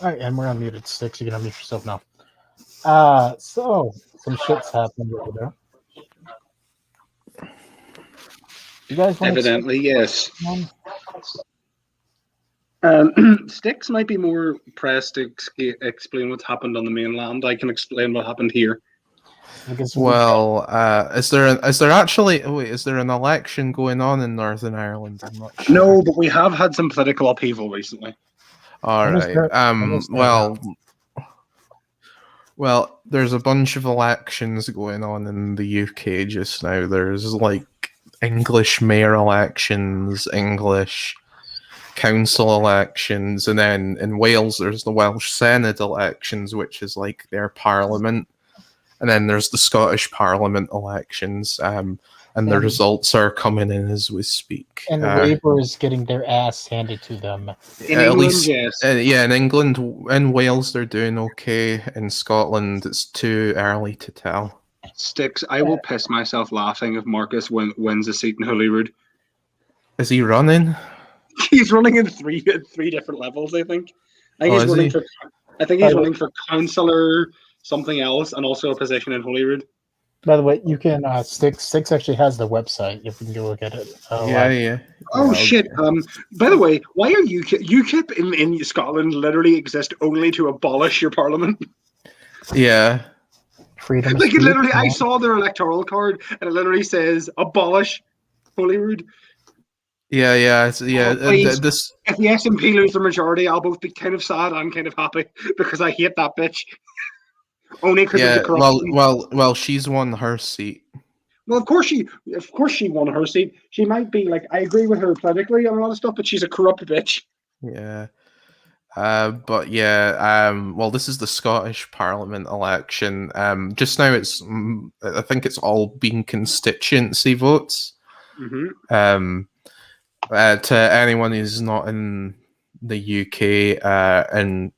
All right, and we're unmuted. Sticks, you can unmute yourself now. So some shit's happening over there. You guys want Evidently, yes. to Sticks might be more pressed to explain what's happened on the mainland. I can explain what happened here. Well, is there an election going on in Northern Ireland? I'm not sure. No, but we have had some political upheaval recently. All right. Well, there's a bunch of elections going on in the UK just now. There's like English mayor elections, English council elections, and then in Wales there's the Welsh Senate elections, which is like their parliament, and then there's the Scottish Parliament elections, and the results are coming in as we speak. And Labour is getting their ass handed to them. In England, yes. Yeah, in England, in Wales they're doing okay. In Scotland, it's too early to tell. Sticks, I will piss myself laughing if Marcus wins a seat in Holyrood. Is he running? He's running in three different levels, I think. I think he's running for councillor, something else, and also a position in Holyrood. By the way, you can Sticks actually has the website if you can go look at it. Yeah. Oh shit! By the way, why are UKIP in Scotland literally exist only to abolish your parliament? Yeah. Freedom. Like it literally, I saw their electoral card and it literally says abolish Holyrood. Yeah. If the SNP lose the majority, I'll both be kind of sad and kind of happy because I hate that bitch. Only because of the corruption. Well, she's won her seat. Well, of course she won her seat. She might be like, I agree with her politically on a lot of stuff, but she's a corrupt bitch. Yeah. Well, this is the Scottish Parliament election. Just now, I think it's all been constituency votes. Mm-hmm. To anyone who's not in the UK, and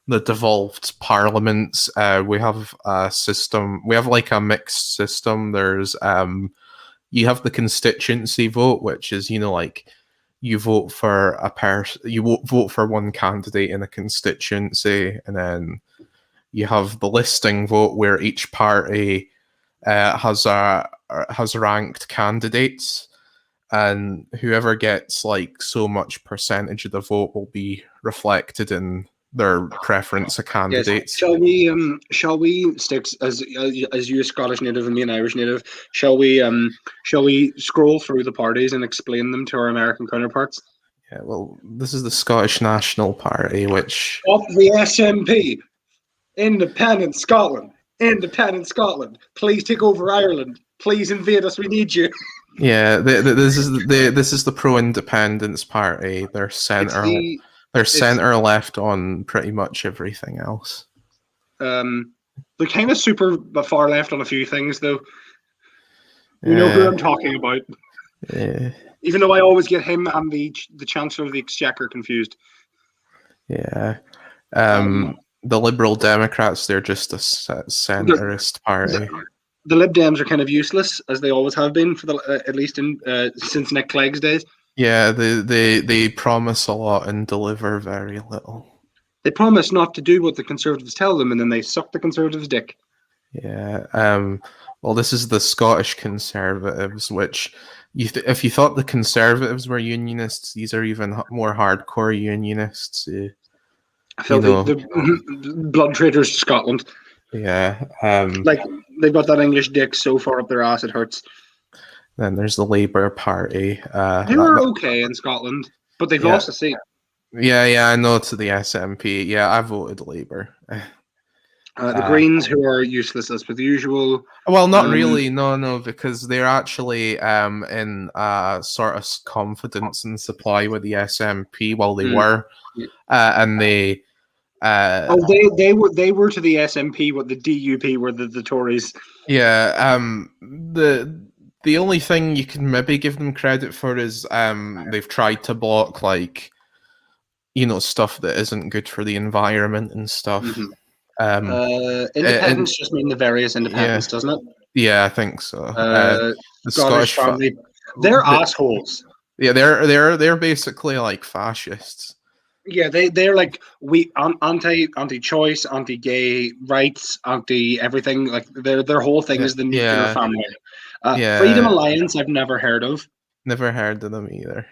the devolved parliaments, we have a system. We have like a mixed system. There's you have the constituency vote, which is like you vote for a person, vote for one candidate in a constituency, and then you have the listing vote where each party has ranked candidates, and whoever gets like so much percentage of the vote will be reflected in their preference of candidates. Yes. Shall we Sticks, as you a Scottish native and me an Irish native, shall we scroll through the parties and explain them to our American counterparts? Yeah, well, this is the Scottish National Party, which of the SNP, Independent Scotland, please take over Ireland, please invade us, we need you. Yeah, this is the pro-independence party. They're centre. They're centre left on pretty much everything else. They're kind of super far left on a few things, though. You know who I'm talking about. Yeah. Even though I always get him and the Chancellor of the Exchequer confused. Yeah. The Liberal Democrats, they're just a centrist party. The Lib Dems are kind of useless, as they always have been, for at least since Nick Clegg's days. Yeah, they promise a lot and deliver very little. They promise not to do what the Conservatives tell them, and then they suck the Conservatives' dick. Yeah. Well, this is the Scottish Conservatives, which if you thought the Conservatives were unionists, these are even more hardcore unionists. I feel the blood traitors to Scotland. Yeah. Like they've got that English dick so far up their ass it hurts. Then there's the Labour Party. They were okay in Scotland, but they've lost a seat. Yeah, I know, to the SNP. Yeah, I voted Labour. The Greens, who are useless as per usual. Well, not really. No, because they're actually in sort of confidence and supply with the SNP. Well, they were, and they. They were to the SNP what the DUP were the Tories. Yeah. The only thing you can maybe give them credit for is they've tried to block stuff that isn't good for the environment and stuff. Independents just mean the various independents, doesn't it? Yeah, I think so. The Scottish family, they're assholes. Yeah, they're basically like fascists. Yeah, they're like anti-choice, anti-gay rights, anti-everything. Like their whole thing is the nuclear Yeah. family. Yeah. Freedom Alliance, I've never heard of. Never heard of them either.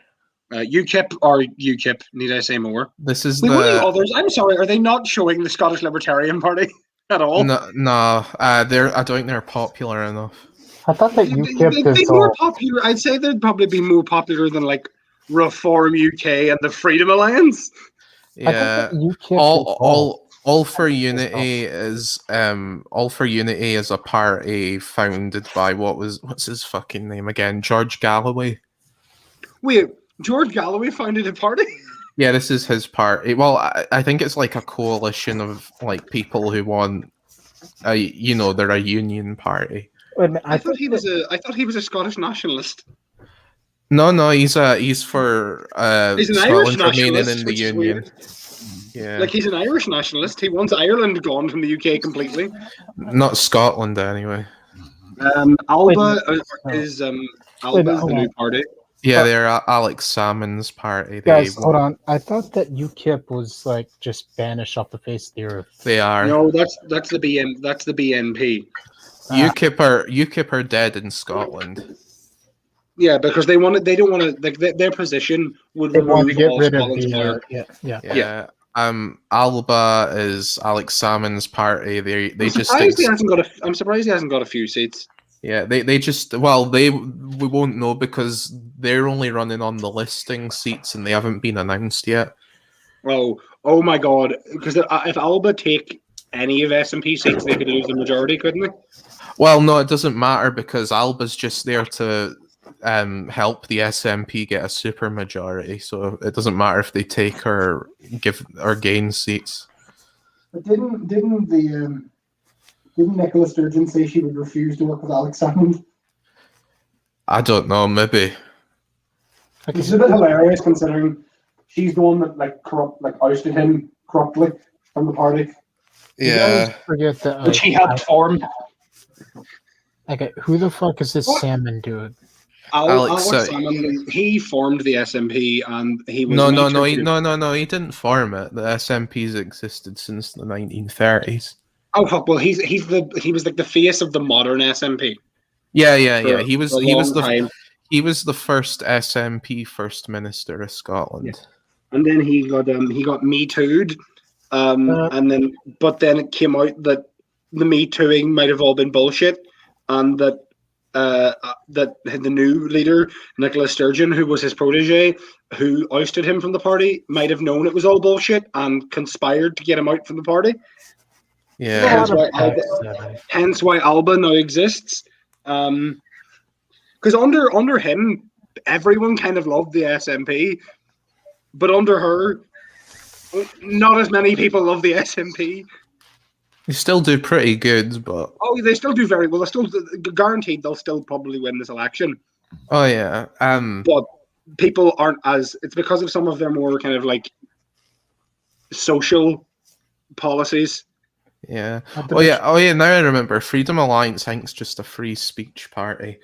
UKIP or UKIP, need I say more? This is Wait, what are the the others? I'm sorry, are they not showing the Scottish Libertarian Party at all? no. They're I don't think they're popular enough. I thought that They'd be more popular. I'd say they'd probably be more popular than like Reform UK and the Freedom Alliance. Yeah. All for Unity is All for Unity is a party founded by what's his fucking name again? George Galloway. Wait, George Galloway founded a party? Yeah, this is his party. Well, I think it's like a coalition of like people who want they're a union party. I thought he was a Scottish nationalist. No, he's for He's an Scotland Irish remaining nationalist, in the which is union. weird. Yeah, Like he's an Irish nationalist. He wants Ireland gone from the UK completely. not Scotland anyway. Alba is the new party. Yeah, they're Alex Salmon's party. Guys, hold on. I thought that UKIP was like just banished off the face of the earth. They are. No, that's the BNP. UKIP are dead in Scotland. Yeah, because they don't want to. Like their position would remove all Scotland's power. Yeah. Alba is Alex Salmon's party. I'm surprised he hasn't got a few seats. Yeah, we won't know because they're only running on the listing seats and they haven't been announced yet. Oh my God! Because if Alba take any of SNP seats, they could lose the majority, couldn't they? Well, no, it doesn't matter because Alba's just there to help the SNP get a super majority, so it doesn't matter if they take or gain seats. But didn't Nicola Sturgeon say she would refuse to work with Alex Salmond? I don't know, maybe. It's a bit hilarious considering she's the one that ousted him corruptly from the party. Yeah. Forget that. Which he helped form. Okay, who the fuck is this Salmon dude? Alex Salmond, he formed the SNP and he was No, he didn't form it. The SNP's existed since the 1930s. Oh fuck! Well, he was like the face of the modern SNP. Yeah. He was the first SNP First Minister of Scotland. Yeah. And then he got Me Too'd, but then it came out that the Me Too'ing might have all been bullshit, and that the new leader Nicola Sturgeon, who was his protege, who ousted him from the party, might have known it was all bullshit and conspired to get him out from the party. Yeah. Hence why Alba now exists. Because under him, everyone kind of loved the SNP, but under her, not as many people love the SNP. They still do pretty good, but they still do very well. They're still guaranteed they'll still probably win this election. Oh yeah. But people aren't as. It's because of some of their more kind of like social policies. Yeah. Oh yeah. Now I remember. Freedom Alliance, I think, is just a free speech party.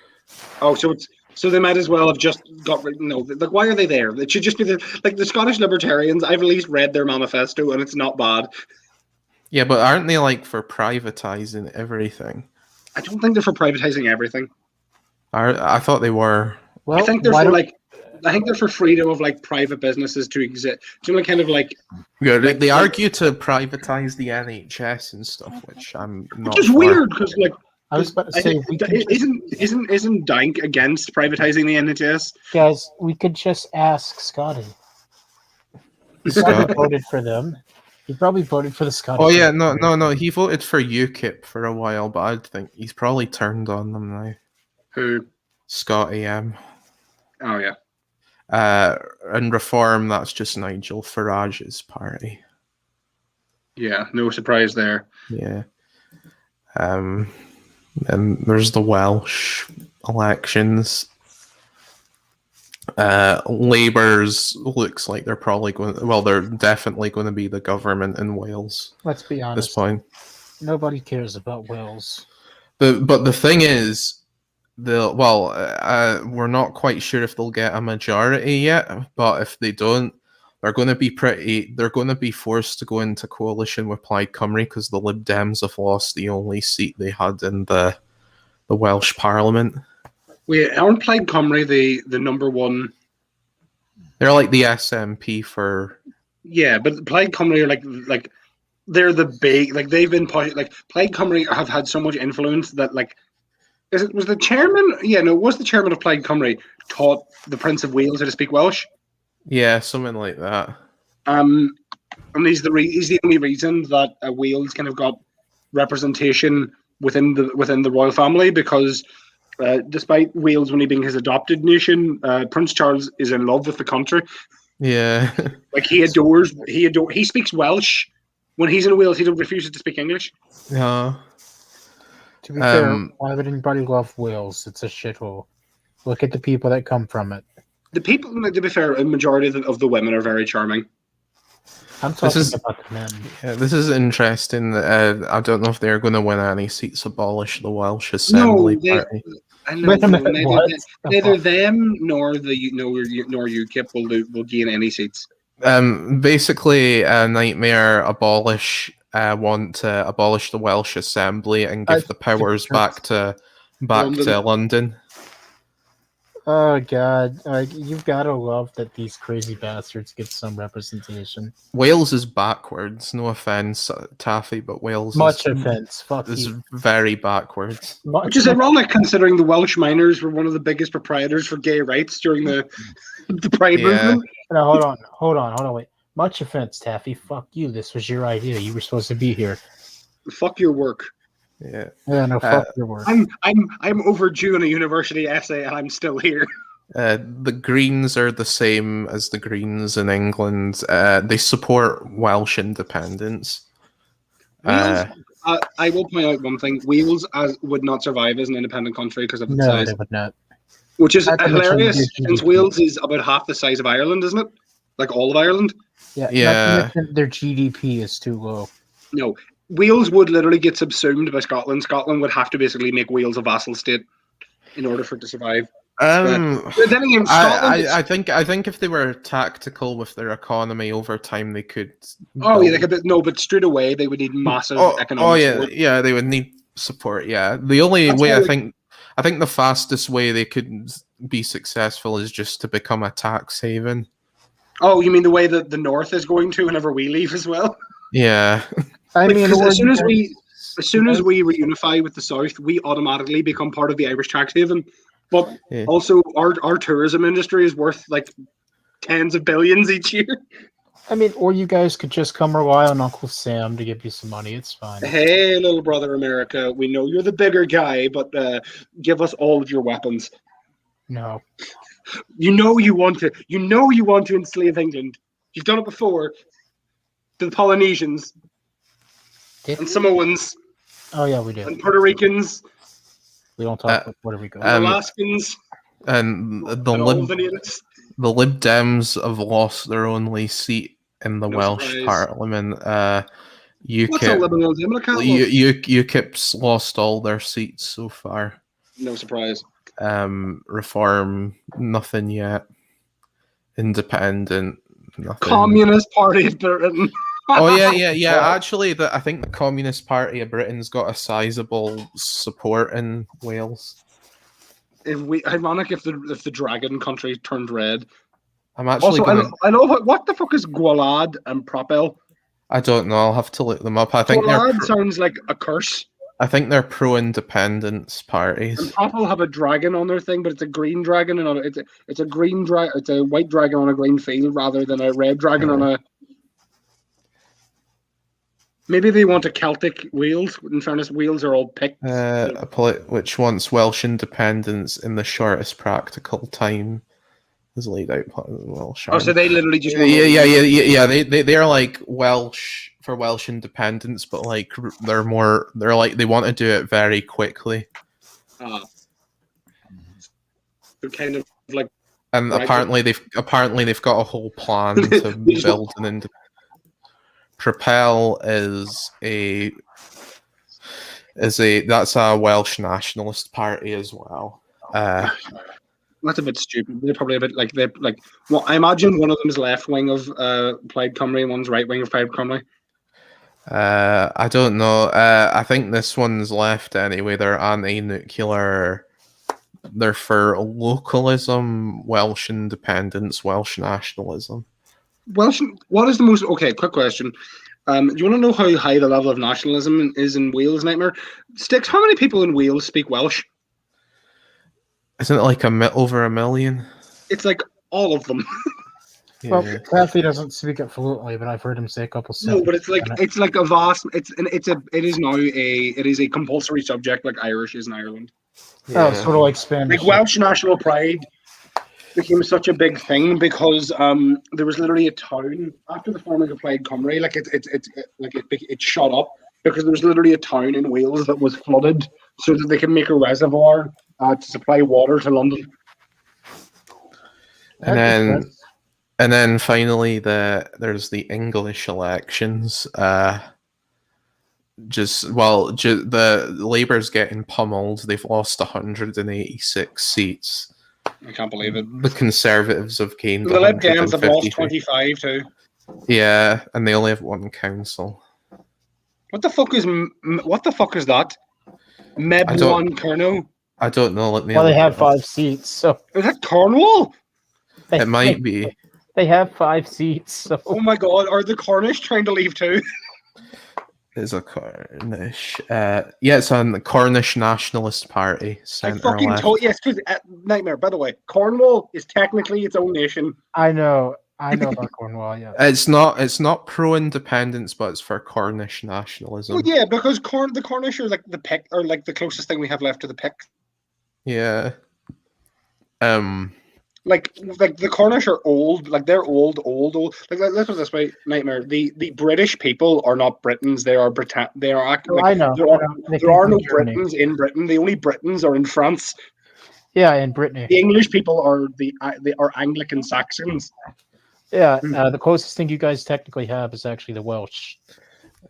Oh, so they might as well have just got rid. No, like why are they there? It should just be the Scottish Libertarians. I've at least read their manifesto, and it's not bad. Yeah, but aren't they like for privatizing everything? I don't think they're for privatizing everything. I thought they were. Well, I think they're for freedom of like private businesses to exist. So kind of like they argue to privatize the NHS and stuff, which I'm not. Which is weird because like I was about to say, isn't Dank against privatizing the NHS? Guys, we could just ask Scotty. He probably voted for them. He probably voted for the Scottish. Oh yeah, no. He voted for UKIP for a while, but I think he's probably turned on them now. Who? Scotty M. Oh yeah. And Reform, that's just Nigel Farage's party. Yeah, no surprise there. Yeah. And there's the Welsh elections. Labour's looks like they're probably they're definitely going to be the government in Wales. Let's be honest. At this point, nobody cares about Wales. But the thing is, we're not quite sure if they'll get a majority yet. But if they don't, they're going to be they're going to be forced to go into coalition with Plaid Cymru because the Lib Dems have lost the only seat they had in the Welsh Parliament. Wait, aren't Plaid Cymru the number one? They're like the SNP for. Yeah, but Plaid Cymru are like they're the big, like they've been like Plaid Cymru have had so much influence that like was the chairman? Yeah, no, was the chairman of Plaid Cymru taught the Prince of Wales how to speak Welsh? Yeah, something like that. And he's the only reason that Wales kind of got representation within the royal family because despite Wales only being his adopted nation, Prince Charles is in love with the country. Yeah, like he speaks Welsh. When he's in Wales, he refuses to speak English. yeah. To be fair, why would anybody love Wales? It's a shithole. Look at the people that come from it. The people, to be fair, a majority of the women are very charming. I'm talking about the men. Yeah, this is interesting. I don't know if they're going to win any seats. Abolish the Welsh Assembly Party. I know. Neither them nor UKIP will gain any seats. Basically, Nightmare want to abolish the Welsh Assembly and give the powers back to London. Oh God! You've got to love that these crazy bastards get some representation. Wales is backwards. No offense, Taffy, but Wales offense. Fuck is you. very backwards. Which is ironic considering the Welsh miners were one of the biggest proprietors for gay rights during the Pride movement. No, hold on, wait. Much offense, Taffy. Fuck you. This was your idea. You were supposed to be here. Fuck your work. Yeah. Yeah, no, fuck your work. I'm overdue on a university essay and I'm still here. The Greens are the same as the Greens in England. They support Welsh independence. Wales, I will point out one thing. Wales would not survive as an independent country because of its size. No, they would not. Which is hilarious, since Wales is about half the size of Ireland, isn't it? Like all of Ireland? Yeah. Their GDP is too low. No. Wales would literally get subsumed by Scotland. Scotland would have to basically make Wales a vassal state in order for it to survive. But then again, I think if they were tactical with their economy over time, they could. But straight away they would need massive economic support. Yeah, they would need support. Yeah, the only way I think the fastest way they could be successful is just to become a tax haven. Oh, you mean the way that the North is going to whenever we leave as well? Yeah. I mean, as soon as we reunify with the South, we automatically become part of the Irish tax haven. But also, our tourism industry is worth like tens of billions each year. I mean, or you guys could just come rely on Uncle Sam to give you some money. It's fine. Hey, little brother America, we know you're the bigger guy, but give us all of your weapons. No. You know you want to enslave England. You've done it before to the Polynesians and Samoans. Oh yeah, we do. And Puerto Ricans. We don't talk about Puerto Rico. Alaskans. And the Lib Dems have lost their only seat in the Welsh Parliament. UKIP's lost all their seats so far. No surprise. Reform, nothing yet. Independent, nothing. Communist Party of Britain. Yeah. Actually, I think the Communist Party of Britain's got a sizable support in Wales. Ironic if the dragon country turned red. I'm actually I know what the fuck is Gwalad and Propel? I don't know. I'll have to look them up. I think Gwalad sounds like a curse. I think they're pro-independence parties. And Propel have a dragon on their thing, but it's a green dragon, and it's a green it's a white dragon on a green field rather than a red dragon on a. Maybe they want a Celtic Wales. In fairness, Wales are all picked. Which wants Welsh independence in the shortest practical time, is laid out by the Welsh. Oh, so they literally just yeah. They're like Welsh for Welsh independence, but like they want to do it very quickly. They're kind of like. And apparently they've got a whole plan to build an independent. Propel is that's a Welsh nationalist party as well. That's a bit stupid. They're probably a bit like they're like. Well, I imagine one of them is left wing of Plaid Cymru, and one's right wing of Plaid Cymru. I don't know. I think this one's left anyway. They're anti-nuclear. They're for localism, Welsh independence, Welsh nationalism. Welsh. What is the most? Okay, quick question. Do you want to know how high the level of nationalism is in Wales, Nightmare? Sticks. How many people in Wales speak Welsh? Isn't it like over 1 million? It's like all of them. Yeah. Well, Kathy doesn't speak it fluently, but I've heard him say a couple No, but sentences. it's like a vast. It is a compulsory subject like Irish is in Ireland. Oh, sort of like Spanish. Like Welsh national pride became such a big thing because there was literally a town after the forming of Plaid Cymru, like it shot up because there was literally a town in Wales that was flooded so that they could make a reservoir to supply water to London. And then finally there's the English elections. The Labour's getting pummeled. They've lost 186 seats. I can't believe it. The Conservatives have gained. The Lib Dems have lost 25 too. Yeah, and they only have one council. What the fuck is that? Meb one Kerno? I don't know. Well, they have 5 seats, so is that Cornwall? It might be. They have 5 seats. So. Oh my god, are the Cornish trying to leave too? There's a Cornish. It's on the Cornish Nationalist Party. I fucking told yes, because Nightmare. By the way, Cornwall is technically its own nation. I know about Cornwall. Yeah, it's not pro-independence, but it's for Cornish nationalism. Well, yeah, because the Cornish are like the Pict, or like the closest thing we have left to the Pict. Yeah. Like the Cornish are old, like they're old. Like let's put it this way, Nightmare. The British people are not Britons. They are Britain. They are. Like, I know. There are no Britons in Britain. The only Britons are in France. Yeah, in Brittany. The English people are they are Anglican Saxons. Yeah, the closest thing you guys technically have is actually the Welsh.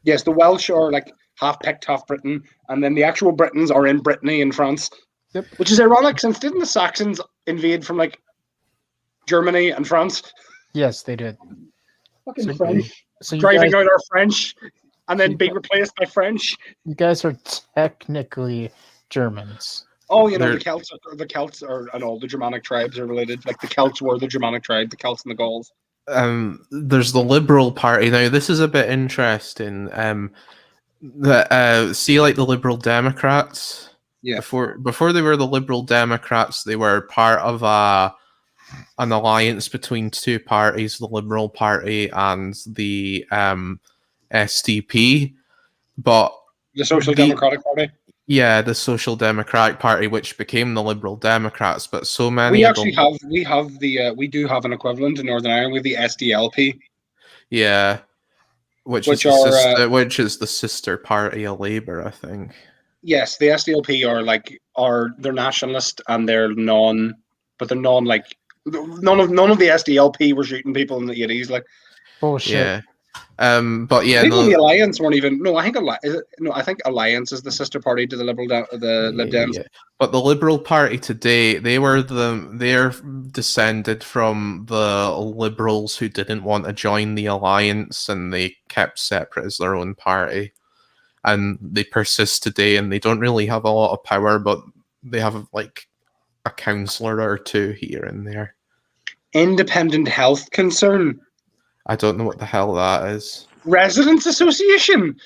Yes, the Welsh are like half Pict, half Briton, and then the actual Britons are in Brittany in France. Yep. Which is ironic, since didn't the Saxons invade from like Germany and France? Yes, they did. Fucking French. So driving out our French and then being replaced by French. You guys are technically Germans. Oh, the Celts are, and all the Germanic tribes are related. Like the Celts were the Germanic tribe, the Celts and the Gauls. There's the Liberal Party. Now, this is a bit interesting. See, like the Liberal Democrats. Yeah. Before they were the Liberal Democrats, they were part of an alliance between 2 parties, the Liberal Party and the SDP. But the Social Democratic Party. Yeah, the Social Democratic Party, which became the Liberal Democrats, but so many. We do have an equivalent in Northern Ireland with the SDLP. Yeah, which is the sister party of Labour, I think. Yes, the SDLP they're nationalist and they're none of the SDLP were shooting people in the 80s, like bullshit. Yeah. But yeah, the Alliance weren't even. No, I think Alliance is the sister party to the Lib Dems. Yeah. But the Liberal Party today, they're descended from the Liberals who didn't want to join the Alliance and they kept separate as their own party, and they persist today. And they don't really have a lot of power, but they have like a councillor or 2 here and there. Independent Health Concern. I don't know what the hell that is. Residents Association.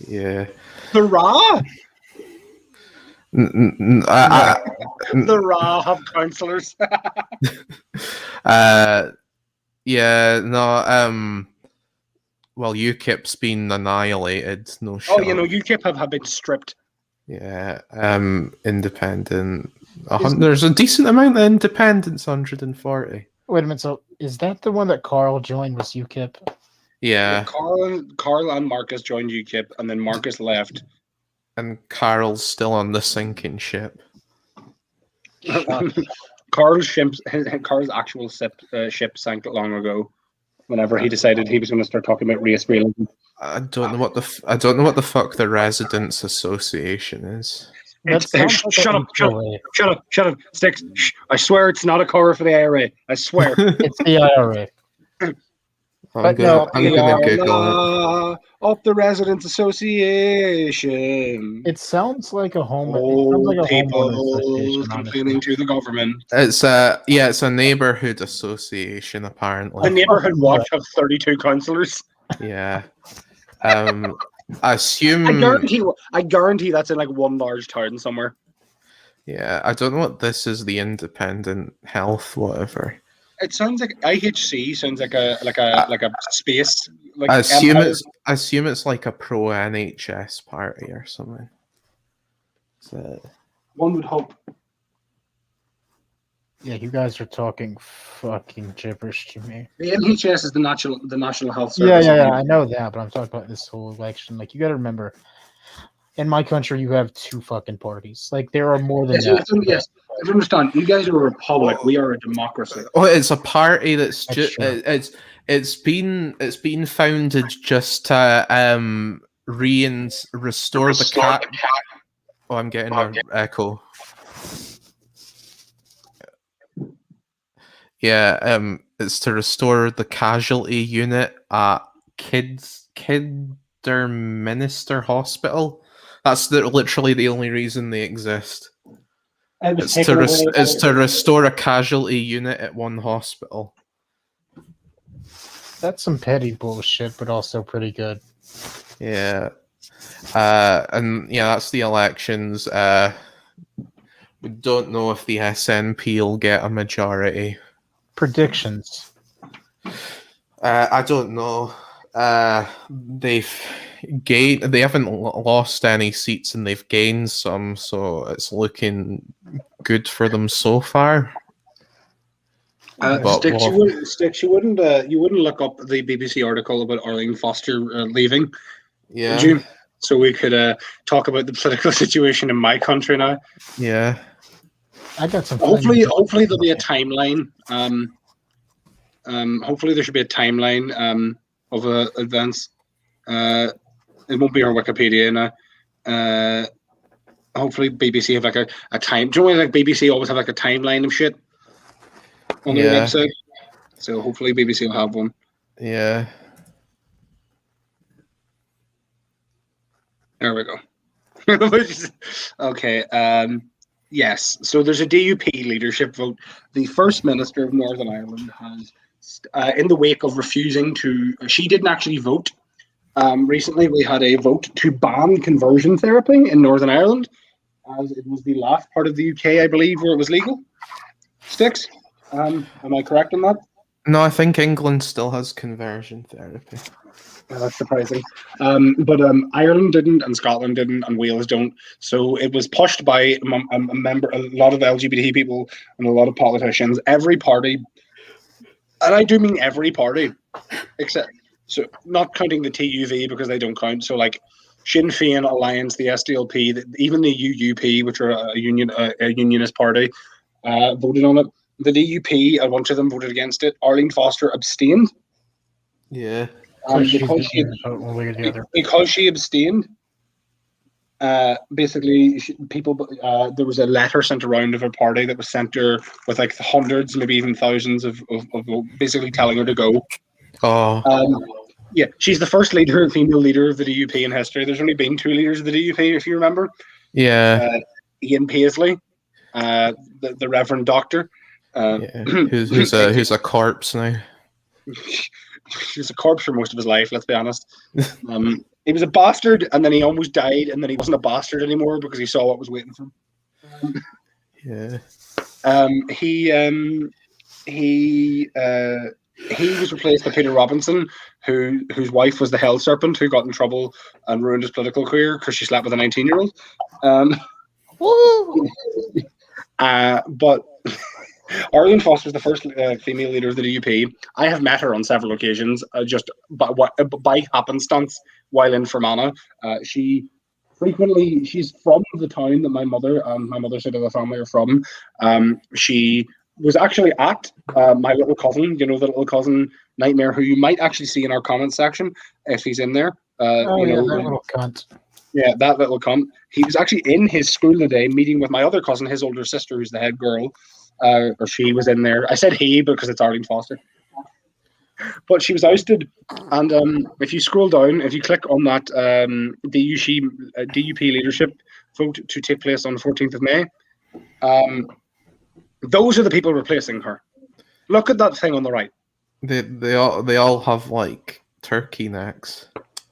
Yeah. The RA. The RA have councillors. Yeah. No. Well, UKIP's been annihilated. No shot. Oh, UKIP have been stripped. Yeah. Independent. There's a decent amount of independents. 140. Wait a minute. So is that the one that Carl joined? Was UKIP? Yeah. Carl and Marcus joined UKIP, and then Marcus left. And Carl's still on the sinking ship. Carl's actual ship sank long ago. Whenever he decided he was going to start talking about race realism. I don't know what the fuck the Residents Association is. That sounds like Shut an up, shut up, HOA. shut up, Sticks. Shh. I swear it's not a cover for the IRA. I swear. It's the IRA. But no, I'm gonna Google it. Of the Residents Association. It sounds like a home. It sounds Old like a people homeowner association, complaining honestly. to the government. It's a neighborhood association The apparently. neighborhood watch have 32 councillors. Yeah. I assume. I guarantee that's in like one large town somewhere. Yeah, I don't know what this is. The independent health, whatever. It sounds like IHC. Sounds like a space. Like I empire. assume it's like a pro NHS party or something. So, One would hope. Yeah, you guys are talking fucking gibberish to me. The NHS is the National Health Yeah, Service. I know that, but I'm talking about this whole election. Like, you got to remember, in my country, you have two fucking parties. Like, there are more than that. Yes, I understand. You guys are a republic. We are a democracy. oh, it's a party that's That's just true. it's been founded just to restore the cat. Oh, I'm getting an echo. Yeah, it's to restore the casualty unit at Kidderminster Hospital. That's literally the only reason they exist. It's to restore a casualty unit at one hospital. That's some petty bullshit, but also pretty good. Yeah. And yeah, that's the elections. We don't know if the SNP will get a majority. Predictions. I don't know. They haven't lost any seats and they've gained some, so it's looking good for them so far. Sticks, you wouldn't look up the BBC article about Arlene Foster leaving, Yeah. would you? So we could talk about the political situation in my country now. Yeah. I got some. Hopefully there'll be a timeline. Hopefully there should be a timeline of events. It won't be on Wikipedia now. Hopefully BBC have like a time. Do you know when like BBC always have like a timeline of shit on their website? So hopefully BBC will have one. Yeah. There we go. Okay. Yes. So there's a DUP leadership vote. The First Minister of Northern Ireland has, in the wake of refusing to, she didn't actually vote. Recently, we had a vote to ban conversion therapy in Northern Ireland, as it was the last part of the UK, I believe, where it was legal. Sticks? Am I correct on that? No, I think England still has conversion therapy. That's surprising. But Ireland didn't, and Scotland didn't, and Wales don't. So it was pushed by a lot of LGBT people and a lot of politicians. Every party, and I do mean every party, except, so not counting the TUV because they don't count. So like Sinn Féin, Alliance, the SDLP, even the UUP, which are a unionist party, voted on it. The DUP, a bunch of them voted against it. Arlene Foster abstained. Yeah. Because she abstained, basically, there was a letter sent around of her party that was sent to her with like hundreds, maybe even thousands of basically telling her to go. Oh. Yeah, she's the first female leader of the DUP in history. There's only been two leaders of the DUP, if you remember. Yeah. Ian Paisley, the Reverend Doctor. Yeah. Who's a corpse now. He was a corpse for most of his life, let's be honest. He was a bastard, and then he almost died, and then he wasn't a bastard anymore because he saw what was waiting for him. Yeah. He was replaced by Peter Robinson, whose wife was the Hell Serpent, who got in trouble and ruined his political career because she slept with a 19-year-old. But Arlene Foster is the first female leader of the DUP. I have met her on several occasions, just by happenstance while in Fermanagh. She's from the town that my mother and my mother's side of the family are from. She was actually at my little cousin, the little cousin Nightmare, who you might actually see in our comments section if he's in there. that little cunt. Yeah, that little cunt. He was actually in his school today, meeting with my other cousin, his older sister, who's the head girl, or she was in there. I said he because it's Arlene Foster, but she was ousted. And if you scroll down, if you click on that DUP leadership vote to take place on the 14th of May, those are the people replacing her. Look at that thing on the right. They all have like turkey necks.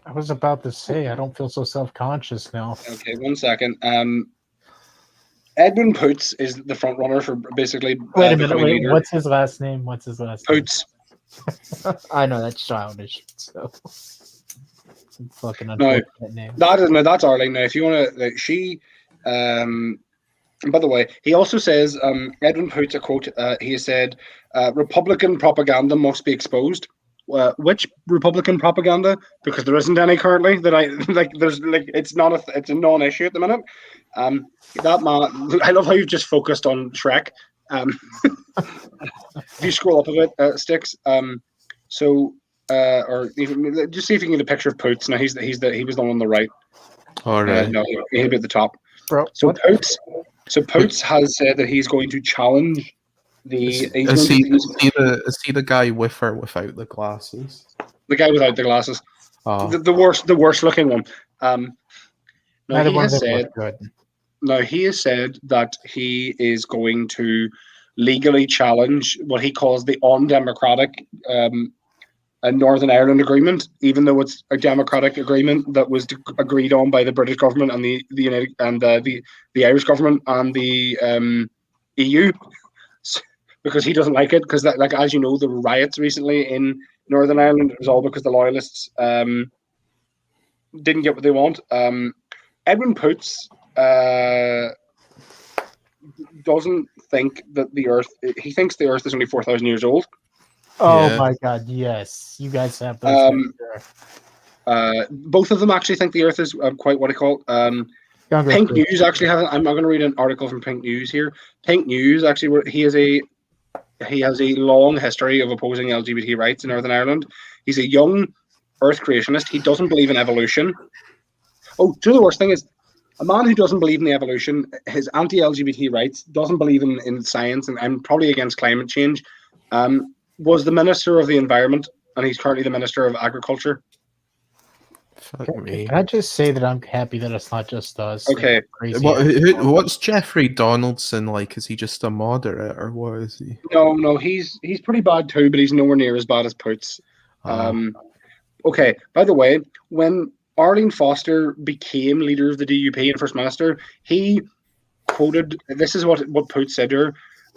I was about to say, I don't feel so self-conscious now. Okay, 1 second. Edwin Poots is the front runner for basically. Wait a minute. Wait, what's his last name? Poots. I know that's childish. So fucking No, unfortunate name. that's Arlene. Now, if you want to, she. By the way, he also says, Edwin Poots, a quote. He said, "Republican propaganda must be exposed." Which Republican propaganda? Because there isn't any currently that I like. There's like it's a non-issue at the minute. That man, I love how you've just focused on Shrek. If you scroll up a bit, Sticks. Or even just see if you can get a picture of Poots. Now he was the one on the right. All right. No, he'll be at the top. Bro, So Poots has said that he's going to challenge the. Is he the guy with or without the glasses? The guy without the glasses. Oh. The worst looking one. Now he has said that he is going to legally challenge what he calls the undemocratic Northern Ireland agreement, even though it's a democratic agreement that was agreed on by the British government and the United and the Irish government and the EU. Because he doesn't like it, because like as you know, there were riots recently in Northern Ireland. It was all because the loyalists didn't get what they want. Edwin Poots doesn't think that the Earth. He thinks the Earth is only 4,000 years old. Oh Yeah. my God! Yes, you guys have those. Both of them actually think the Earth is quite what I call. Pink News actually has. I'm not going to read an article from Pink News here. Pink News actually, he has a long history of opposing LGBT rights in Northern Ireland. He's a young Earth creationist. He doesn't believe in evolution. Oh, the worst thing is, a man who doesn't believe in the evolution, his anti-LGBT rights, doesn't believe in science, and probably against climate change, was the Minister of the Environment, and he's currently the Minister of Agriculture. Fuck me. Can I just say that I'm happy that it's not just us? Okay. What's Jeffrey Donaldson like? Is he just a moderate, or what is he? No, he's pretty bad too, but he's nowhere near as bad as Poots. Okay, by the way, when Arlene Foster became leader of the DUP and First Minister, he quoted, this is what Poots said to her: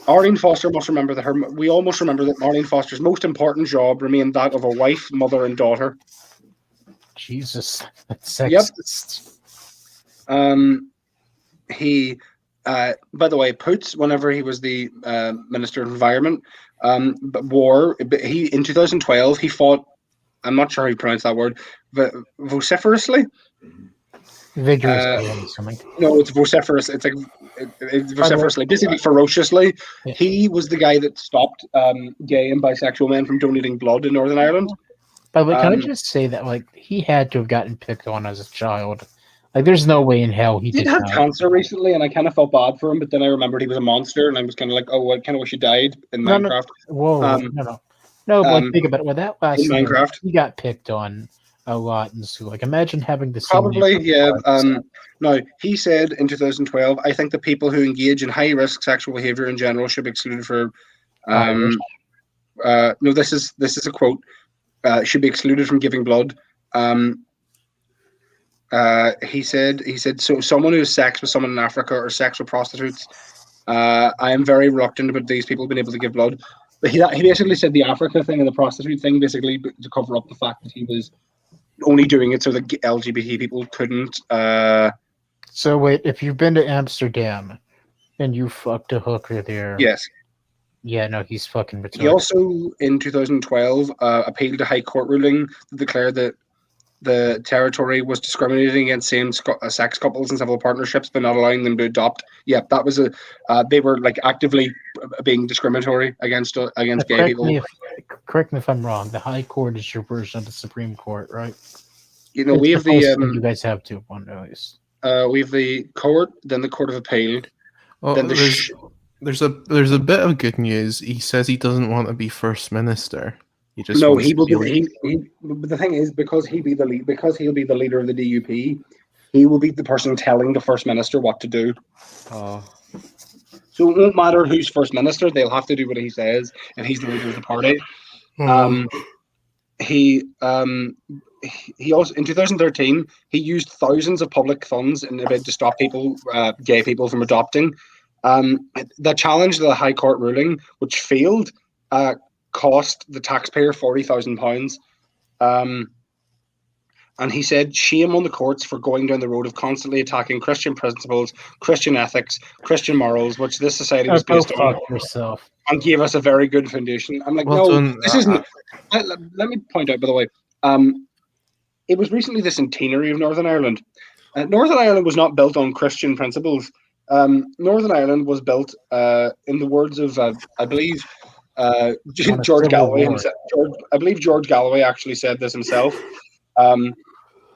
Arlene Foster must remember that we all must remember that Arlene Foster's most important job remained that of a wife, mother, and daughter. Jesus, that's sexist. He, by the way, Poots, whenever he was the Minister of Environment, in 2012 he fought. I'm not sure how you pronounce that word. Vociferously. Vigorously, I'm assuming. No, it's vociferous. It's like it's vociferously, basically ferociously. Yeah. He was the guy that stopped gay and bisexual men from donating blood in Northern Ireland. By the way, can I just say that like he had to have gotten picked on as a child? Like, there's no way in hell he did had not. cancer recently, and I kind of felt bad for him. But then I remembered he was a monster, and I was kind of like, oh, I kind of wish he died in Minecraft. No, but like, think about it. With that last in Minecraft, he got picked on a lot in school. Like, imagine having the probably, yeah. No, he said in 2012, I think the people who engage in high risk sexual behavior in general should be excluded for. No, this is a quote. Should be excluded from giving blood. He said, so someone who has sex with someone in Africa or sex with prostitutes, I am very reluctant about these people being able to give blood. But he basically said the Africa thing and the prostitute thing basically to cover up the fact that he was only doing it so that LGBT people couldn't. So wait, if you've been to Amsterdam and you fucked a hooker there, yes. Yeah, no, he's fucking retarded. He also, in 2012, appealed to High Court ruling that declared that the territory was discriminating against same-sex couples and civil partnerships, but not allowing them to adopt. Yeah, that was they were like actively being discriminatory against gay people. Correct me if I'm wrong. The High Court is your version of the Supreme Court, right? You know, It's we the have closest thing the you guys have to one at least. we have the court, then the Court of Appeal, Oh, then the there's a bit of good news. He says he doesn't want to be first minister. He just no, wants he to will be be. But the thing is, because he'll be the leader of the DUP, he will be the person telling the first minister what to do. Oh. So it won't matter who's first minister; they'll have to do what he says, and he's the leader of the party. Oh. He also in 2013 he used thousands of public funds in a bid to stop gay people from adopting. The challenge to the High Court ruling, which failed, cost the taxpayer £40,000. And he said, shame on the courts for going down the road of constantly attacking Christian principles, Christian ethics, Christian morals, which this society was Go based on, fuck yourself. and gave us a very good foundation. I'm like, Well no, done. this isn't. Let me point out, by the way, it was recently the centenary of Northern Ireland. Northern Ireland was not built on Christian principles. Northern Ireland was built, in the words of, I believe, George Galloway himself. I believe George Galloway actually said this himself.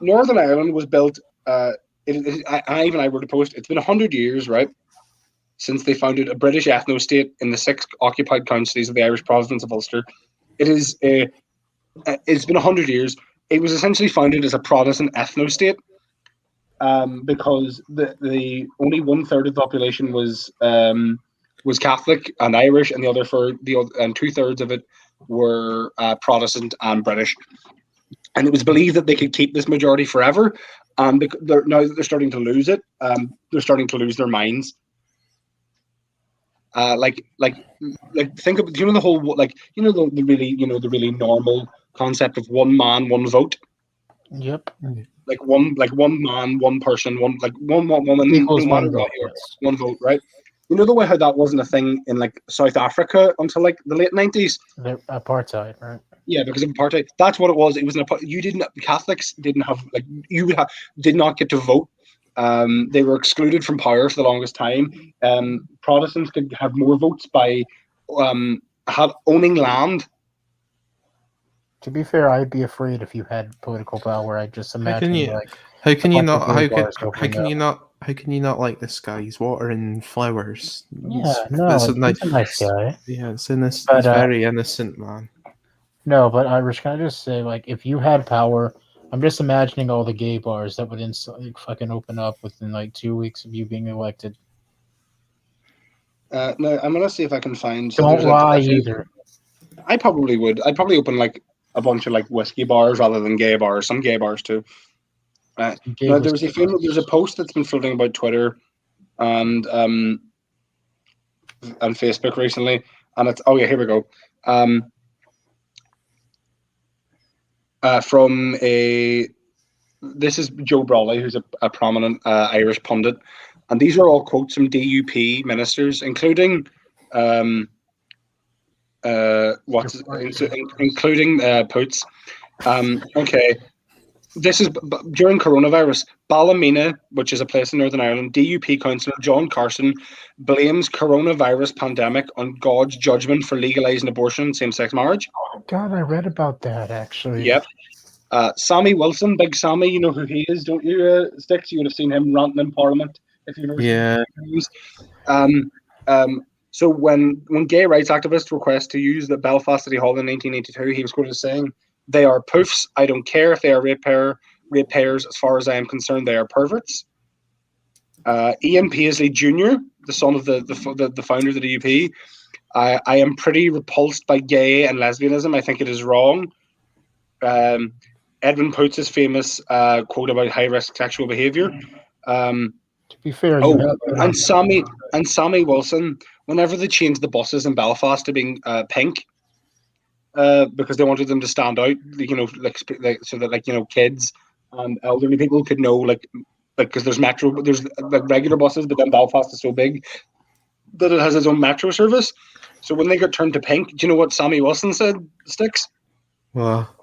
Northern Ireland was built. I wrote a post. It's been 100 years, right, since they founded a British ethno-state in the 6 occupied counties of the Irish province of Ulster. It's been 100 years. It was essentially founded as a Protestant ethno-state, because the only 1/3 of the population was Catholic and Irish, and and 2/3 of it were Protestant and British. And it was believed that they could keep this majority forever. Now that they're starting to lose it, they're starting to lose their minds. Think of, the whole, the really normal concept of one man, one vote. Yep. One man, one person, one woman, Equals no matter what, one vote, right? You know the way how that wasn't a thing in South Africa until the late 90s. They're apartheid, right? Yeah, because of apartheid. That's what it was. It was Catholics didn't have did not get to vote. They were excluded from power for the longest time. Protestants could have more votes by owning land. To be fair, I'd be afraid if you had political power. I just imagine how can you not like this guy? He's watering flowers. He's a nice guy. Yeah, he's a very innocent man. No, but Irish, can I just say, if you had power, I'm just imagining all the gay bars that would fucking open up within 2 weeks of you being elected. No, I'm gonna see if I can find. Don't lie either. I probably would. I'd probably open a bunch of whiskey bars rather than gay bars. Some gay bars too. There's a post that's been floating about Twitter and Facebook recently, and it's here we go. This is Joe Brawley, who's a prominent Irish pundit, and these are all quotes from DUP ministers, including including Poots. Okay, this is during coronavirus. Ballymena, which is a place in Northern Ireland, DUP councillor John Carson blames coronavirus pandemic on God's judgment for legalising abortion and same-sex marriage. Oh God, I read about that actually. Yep. Sammy Wilson, Big Sammy, you know who he is, don't you, Sticks? You would have seen him ranting in Parliament if you've ever seen him. So when gay rights activists request to use the Belfast City Hall in 1982, he was quoted as saying, "They are poofs. I don't care if they are ratepayers. As far as I am concerned, they are perverts." Ian Paisley Jr., the son of the founder of the DUP, I am pretty repulsed by gay and lesbianism. I think it is wrong. Edwin Poots' famous quote about high-risk sexual behaviour. To be fair, and Sammy Wilson, whenever they changed the buses in Belfast to being pink, because they wanted them to stand out, so that kids and elderly people could know, because there's regular buses, but then Belfast is so big that it has its own metro service. So when they got turned to pink, do you know what Sammy Wilson said, Sticks? Well,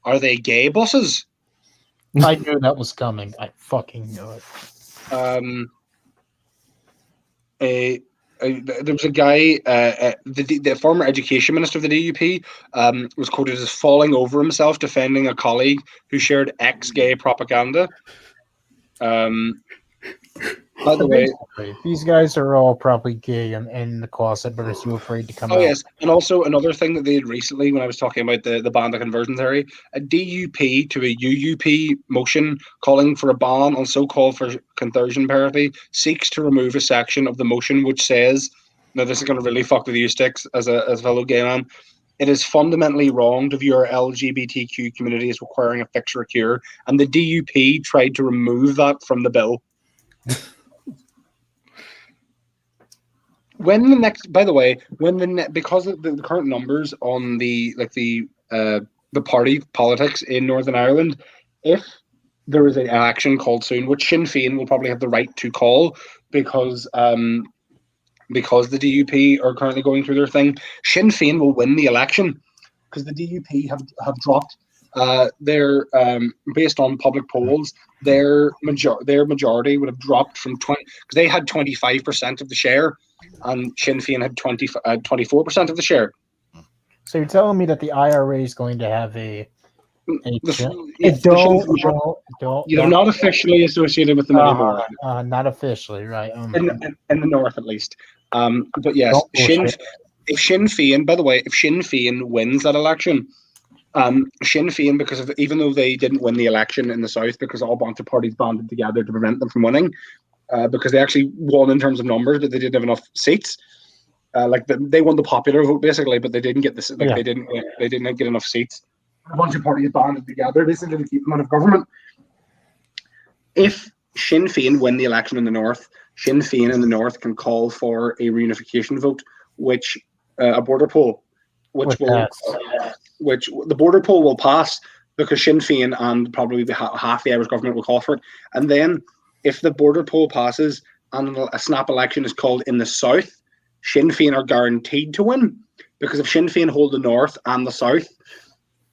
are they gay buses? I knew that was coming. I fucking knew it. there was a guy, the former education minister of the DUP, was quoted as falling over himself defending a colleague who shared ex-gay propaganda. By the way, Basically, these guys are all probably gay and in the closet, but are too afraid to come out. yes, and also another thing that they did recently when I was talking about the ban on conversion theory, a DUP to a UUP motion calling for a ban on so-called for conversion therapy seeks to remove a section of the motion which says, now this is going to really fuck with you, Sticks, as a fellow gay man, it is fundamentally wrong to view our LGBTQ community as requiring a fix or a cure, and the DUP tried to remove that from the bill. When the next, by the way, because of the current numbers on the party politics in Northern Ireland, if there is an election called soon, which Sinn Féin will probably have the right to call because the DUP are currently going through their thing, Sinn Féin will win the election because the DUP have dropped their based on public polls, their majority would have dropped from 20 because they had 25% of the share. And Sinn Féin had 24% of the share. So you're telling me that the IRA is going to have a You're not officially associated with them anymore. Not officially, right? In the north, at least. But yes, if Sinn Féin, by the way, if Sinn Féin wins that election, Sinn Féin, even though they didn't win the election in the south because all bunch of parties banded together to prevent them from winning. Because they actually won in terms of numbers, but they didn't have enough seats. They won the popular vote basically, but they didn't get this. They didn't get enough seats. A bunch of parties banded together basically to keep them out of government. If Sinn Féin win the election in the north, Sinn Féin in the north can call for a reunification vote, which a border poll, which the border poll will pass because Sinn Féin and probably half the Irish government will call for it, and then. If the border poll passes and a snap election is called in the south, Sinn Féin are guaranteed to win because if Sinn Féin hold the north and the south,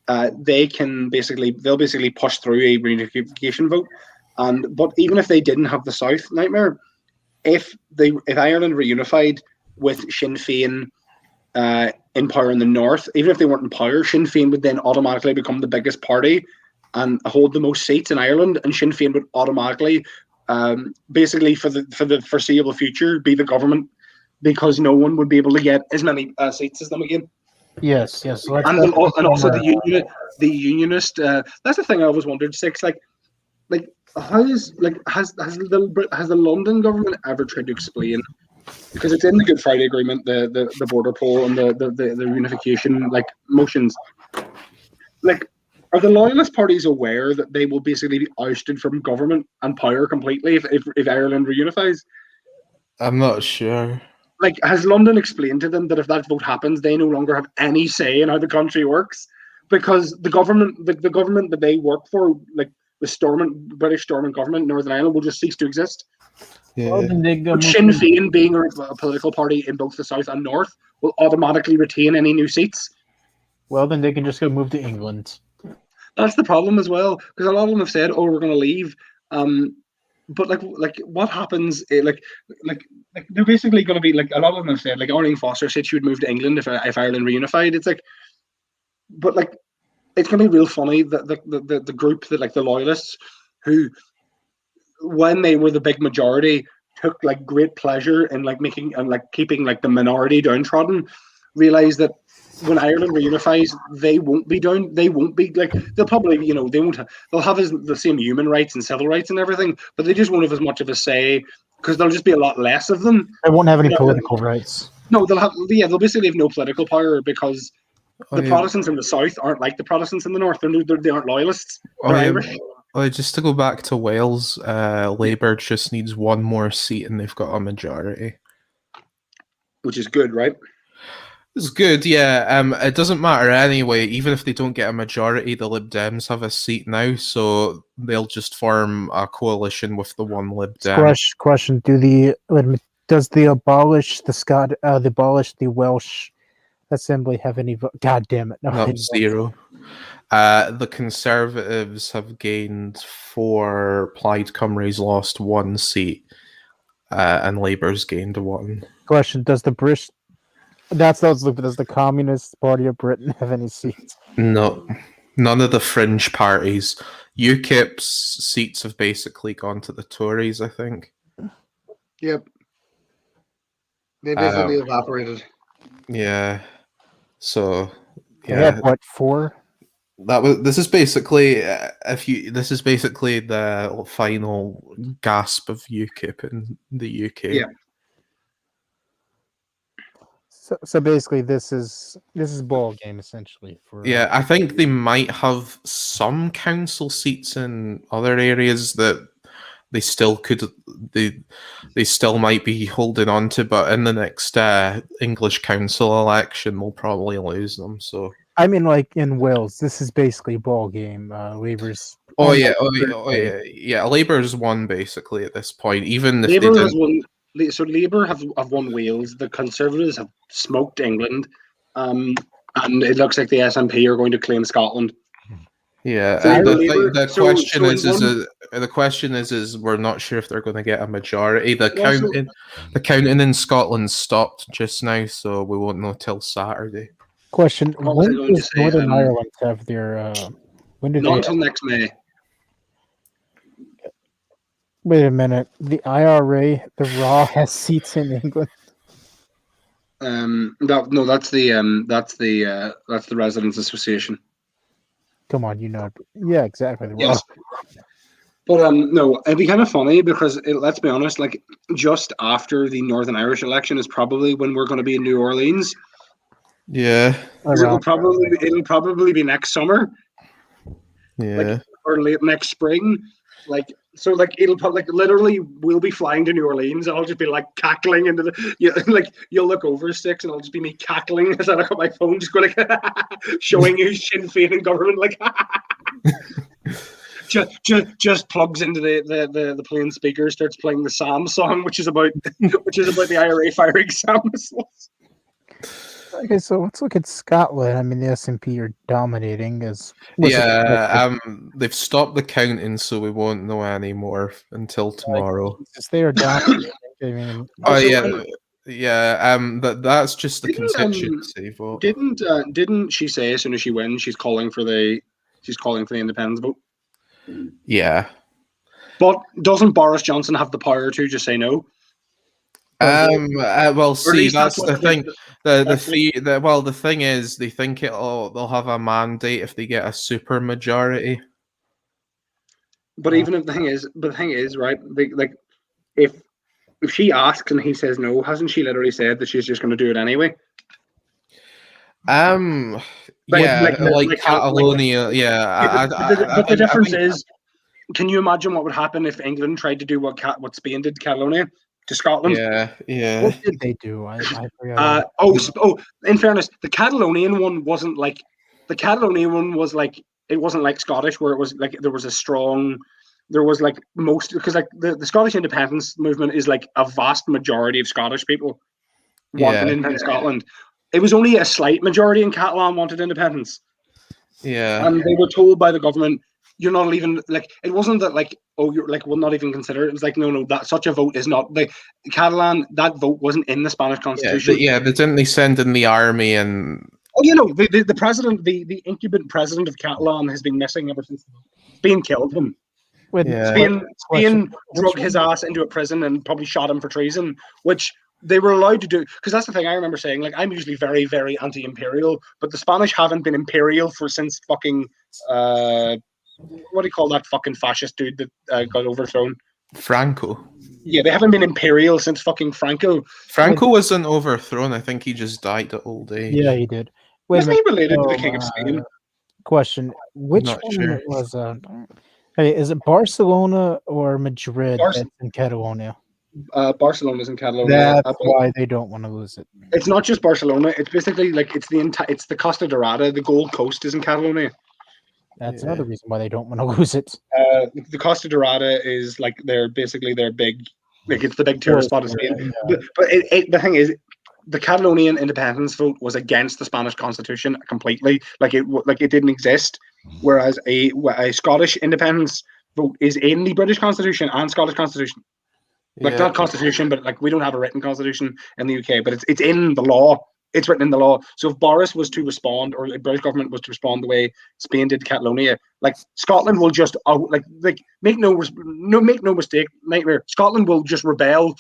they'll basically push through a reunification vote. But even if they didn't have the south, Nightmare, if Ireland reunified with Sinn Féin in power in the north, even if they weren't in power, Sinn Féin would then automatically become the biggest party and hold the most seats in Ireland, and Sinn Féin would automatically. Basically, for the foreseeable future, be the government because no one would be able to get as many seats as them again. Yes. And also the unionist. That's the thing I always wondered. Has the London government ever tried to explain? Because it's in the Good Friday Agreement, the border poll and the unification motions. Are the loyalist parties aware that they will basically be ousted from government and power completely if Ireland reunifies? I'm not sure. Has London explained to them that if that vote happens, they no longer have any say in how the country works? Because the government that they work for, the British Stormont government in Northern Ireland, will just cease to exist. Yeah. Well, But Sinn Féin, being a political party in both the south and north, will automatically retain any new seats. Well, then they can just go move to England. That's the problem as well, because a lot of them have said, "Oh, we're going to leave," but what happens? They're basically going to be a lot of them have said, Arlene Foster said she would move to England if Ireland reunified. It's it's going to be real funny that the group that the loyalists who, when they were the big majority, took great pleasure in keeping the minority downtrodden, realize that. When Ireland reunifies, they won't be down. They won't be they'll probably they won't. They'll have the same human rights and civil rights and everything, but they just won't have as much of a say because there'll just be a lot less of them. They won't have any political rights. No, they'll basically have no political power because the Protestants in the south aren't like the Protestants in the north. They aren't loyalists. They're Irish. Just to go back to Wales, Labour just needs one more seat and they've got a majority, which is good, right? It's good, yeah. It doesn't matter anyway. Even if they don't get a majority, the Lib Dems have a seat now, so they'll just form a coalition with the one Lib Dem. Question: Does the abolish the Welsh Assembly have any vote? God damn it! No, zero. The Conservatives have gained 4. Plaid Cymru's lost 1 seat. and Labour's gained one. Question: does the British? Does the Communist Party of Britain have any seats? No, none of the fringe parties. UKIP's seats have basically gone to the Tories, I think. Yep. They basically evaporated. Yeah. So They had what, 4? this is basically this is basically the final gasp of UKIP in the UK. Yeah. So basically, this is ball game essentially for. Yeah, I think they might have some council seats in other areas that they still could. They still might be holding on to, but in the next English council election, they'll probably lose them. So I mean, like in Wales, this is basically ball game. Labour's. yeah. Labour's won basically at this point. Even if Labour they has didn't, won. So Labour have won Wales. The Conservatives have smoked England, and it looks like the SNP are going to claim Scotland. yeah. So And Labour- the so- question so is, in the question is, we're not sure if they're going to get a majority. The Well, so- counting in Scotland stopped just now, so we won't know till Saturday. Question: What was I when going to does say? Northern Ireland have their? When do Not they? until next May. Wait a minute. The IRA, the RA has seats in England. That's the Residents Association. Come on, you know. Yeah, exactly. The RA. Yes. But no, it'd be kind of funny because let's be honest, like just after the Northern Irish election is probably when we're going to be in New Orleans. Yeah, It'll probably be next summer, yeah. or late next spring. Like so, like it'll like literally we'll be flying to New Orleans and I'll just be like cackling into the like you'll look over sticks and I'll just be me cackling as I look at my phone, just going like showing you Sinn Féin and government like. Just plugs into the plane speaker, starts playing the Sam song, which is about the IRA firing Sam missiles. Okay, so let's look at Scotland. I mean, the SNP are dominating. They've stopped the counting, so we won't know anymore until tomorrow. They are dominating. I mean, that's just the constituency vote. Didn't she say as soon as she wins, she's calling for the independence vote? Yeah. But doesn't Boris Johnson have the power to just say no? Well, see, that's the thing. The thing is, they think they'll have a mandate if they get a super majority. But even if the thing is, right? If she asks and he says no, hasn't she literally said that she's just going to do it anyway? Catalonia. But the difference is, can you imagine what would happen if England tried to do what Spain did to Catalonia to Scotland? Yeah. What did they do? I forgot. In fairness, the Catalonian one wasn't like the Catalonian one was like it wasn't like Scottish, where it was like there was like most because like the Scottish independence movement is like a vast majority of Scottish people wanted independence in Scotland. It was only a slight majority in Catalan wanted independence. Yeah. And they were told by the government, you're not even like it wasn't that like, oh, you're like, we'll not even consider it. It was like, no, that such a vote is not the Catalan, that vote wasn't in the Spanish constitution. They send in the army and the president, the incumbent president of Catalan has been missing ever since Spain killed him. Spain drug his ass into a prison and probably shot him for treason, which they were allowed to do, because that's the thing I remember saying, like, I'm usually very, very anti-imperial, but the Spanish haven't been imperial since fucking what do you call that fucking fascist dude that got overthrown? Franco. Yeah, they haven't been imperial since fucking Franco. Franco wasn't overthrown. I think he just died at old age. Yeah, he did. Wasn't he related to the King of Spain? Question: which one was? Hey, is it Barcelona or Madrid that's in Catalonia? Barcelona's in Catalonia. That's why they don't want to lose it. It's not just Barcelona. It's basically like it's the Costa Dorada. The Gold Coast is in Catalonia. That's another reason why they don't want to lose it. The Costa Dorada is like their big, like it's the big tourist spot of Spain. Yeah. But the thing is, the Catalonian independence vote was against the Spanish Constitution completely. Like it didn't exist. Whereas a Scottish independence vote is in the British Constitution and Scottish Constitution. Like not constitution, but like we don't have a written constitution in the UK, but it's in the law. It's written in the law. So if Boris was to respond, or the British government was to respond the way Spain did Catalonia, like Scotland will just make no mistake, nightmare. Scotland will just rebel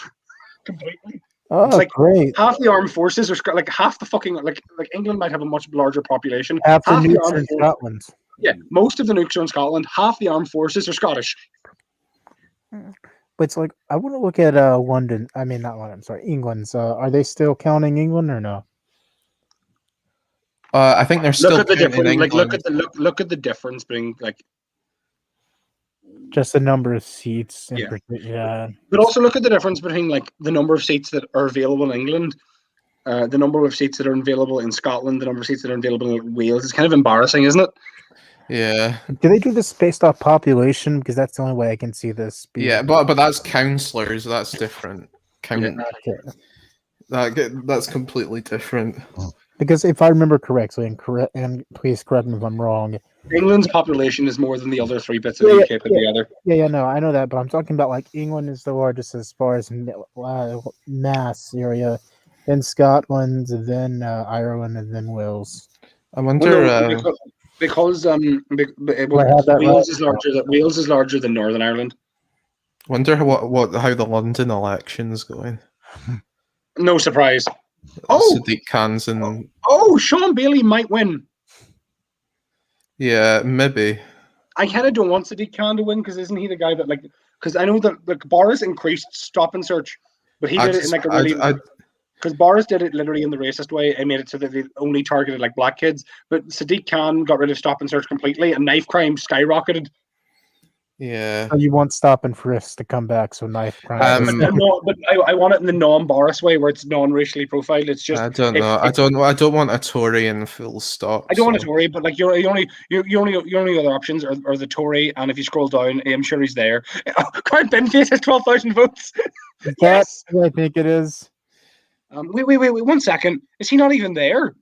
completely. Oh, It's like great. half the armed forces are like half the fucking like England might have a much larger population. Half the Half the nukes armed are in forces, Scotland. yeah, most of the nukes are in Scotland. Half the armed forces are Scottish. But it's like I want to look at London. I mean, not London. Sorry, England's. Are they still counting England or no? I think they're still Look at the counting difference. Like England. look at the difference between like. Just the number of seats. Yeah. Yeah. But also look at the difference between like the number of seats that are available in England, the number of seats that are available in Scotland, the number of seats that are available in Wales. It's kind of embarrassing, isn't it? Yeah. Do they do this based off population? Because that's the only way I can see this. Yeah, but that's councillors. That's different. Okay. That's completely different. Because if I remember correctly, and please correct me if I'm wrong. England's population is more than the other three bits of the UK put together. Yeah, no, I know that, but I'm talking about like England is the largest as far as mass area, then Scotland, then Ireland, and then Wales. I wonder. Because Wales is larger than Northern Ireland. Wonder how the London election's going. No surprise. Sadiq Khan's and Sean Bailey might win. Yeah, maybe. I kind of don't want Sadiq Khan to win because isn't he the guy that like? Because I know that like Boris increased stop and search, but he did it in like a really. Because Boris did it literally in the racist way and made it so that they only targeted like black kids. But Sadiq Khan got rid of stop and search completely, and knife crime skyrocketed. Yeah. So you want stop and frisk to come back, so knife crime. But I want it in the non-Boris way, where it's non-racially profiled. It's just I don't know. I don't want a Tory in full stop. I don't want a Tory, but like your only other options are the Tory, and if you scroll down, I'm sure he's there. Current Benface has 12,000 votes. That's what I think it is. Wait, 1 second. Is he not even there?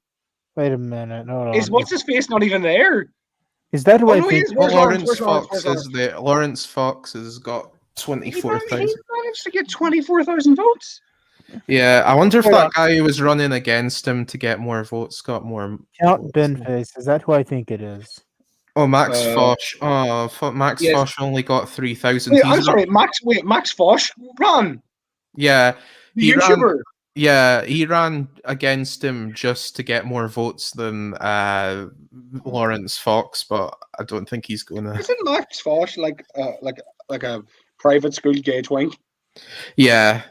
Wait a minute. Hold on. Is what's his face not even there? Is that who I no, think? Lawrence Fox is there. Lawrence Fox has got 24,000. He managed to get 24,000 votes. Yeah, I wonder if that guy who was running against him to get more votes got more. Count Benface. Is that who I think it is? Oh, Max Fosh. Oh, Max Fosh only got 3,000. Wait, I'm sorry, Max Fosh ran. Yeah, the YouTuber. He ran against him just to get more votes than Lawrence Fox, but I don't think he's gonna. Isn't Max Fosh like a private school gay twink? Yeah.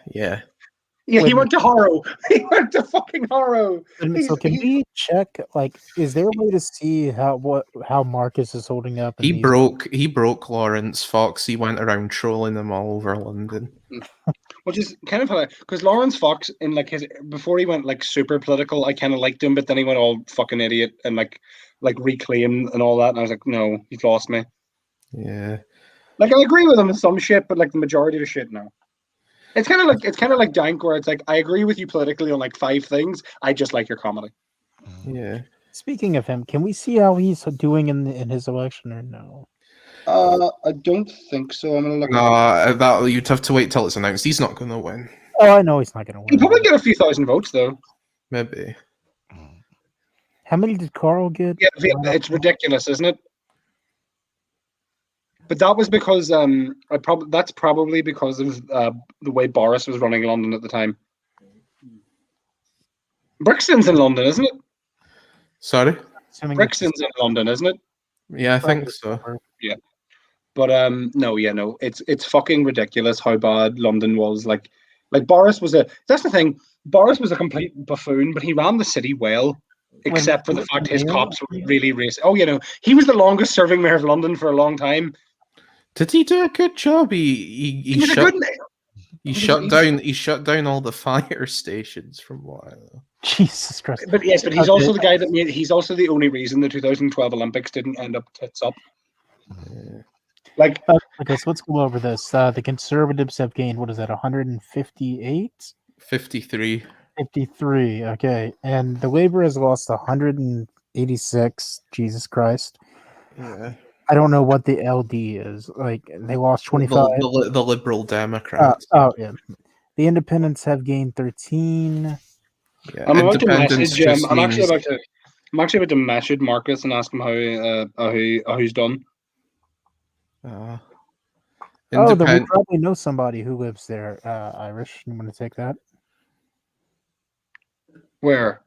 Yeah, he went to Harrow. He went to fucking Harrow. So can we check? Like, is there a way to see how Marcus is holding up? He broke Lawrence Fox. He went around trolling him all over London. Which is kind of hilarious because Lawrence Fox in like his before he went like super political, I kind of liked him, but then he went all fucking idiot and like reclaimed and all that, and I was like, no, you've lost me. Yeah. Like I agree with him in some shit, but like the majority of the shit, no. It's kind of like Dank, where it's like I agree with you politically on like 5 things. I just like your comedy. Yeah. Speaking of him, can we see how he's doing in his election or no? I don't think so. I'm gonna look. That you'd have to wait till it's announced. He's not gonna win. Oh, I know he's not gonna win. He'll probably get a few thousand votes though. Maybe. How many did Carl get? Yeah, it's ridiculous, isn't it? But that was because that's probably because of the way Boris was running London at the time. Brixton's in London, isn't it? Sorry? Brixton's in London, isn't it? Yeah, I think so. Yeah. But no, it's fucking ridiculous how bad London was. Like Boris was that's the thing. Boris was a complete buffoon, but he ran the city well, except for the fact his cops were really racist. Oh, he was the longest serving mayor of London for a long time. Did he do a good job? He shut down all the fire stations from what I know. Jesus Christ! But yes, but he's also the guy that he's also the only reason the 2012 Olympics didn't end up tits up. Yeah. Like okay, so let's go over this. The Conservatives have gained 158? 53. 53. Okay, and the Labour has lost 186. Jesus Christ. Yeah. I don't know what the LD is. Like they lost 25. The Liberal Democrats. Yeah. The Independents have gained 13. Yeah, I'm about to independence message. just I'm actually means- about to. I'm actually about to message Marcus and ask him how he's done. Then we independent. probably know somebody who lives there. Irish, you want to take that? Where?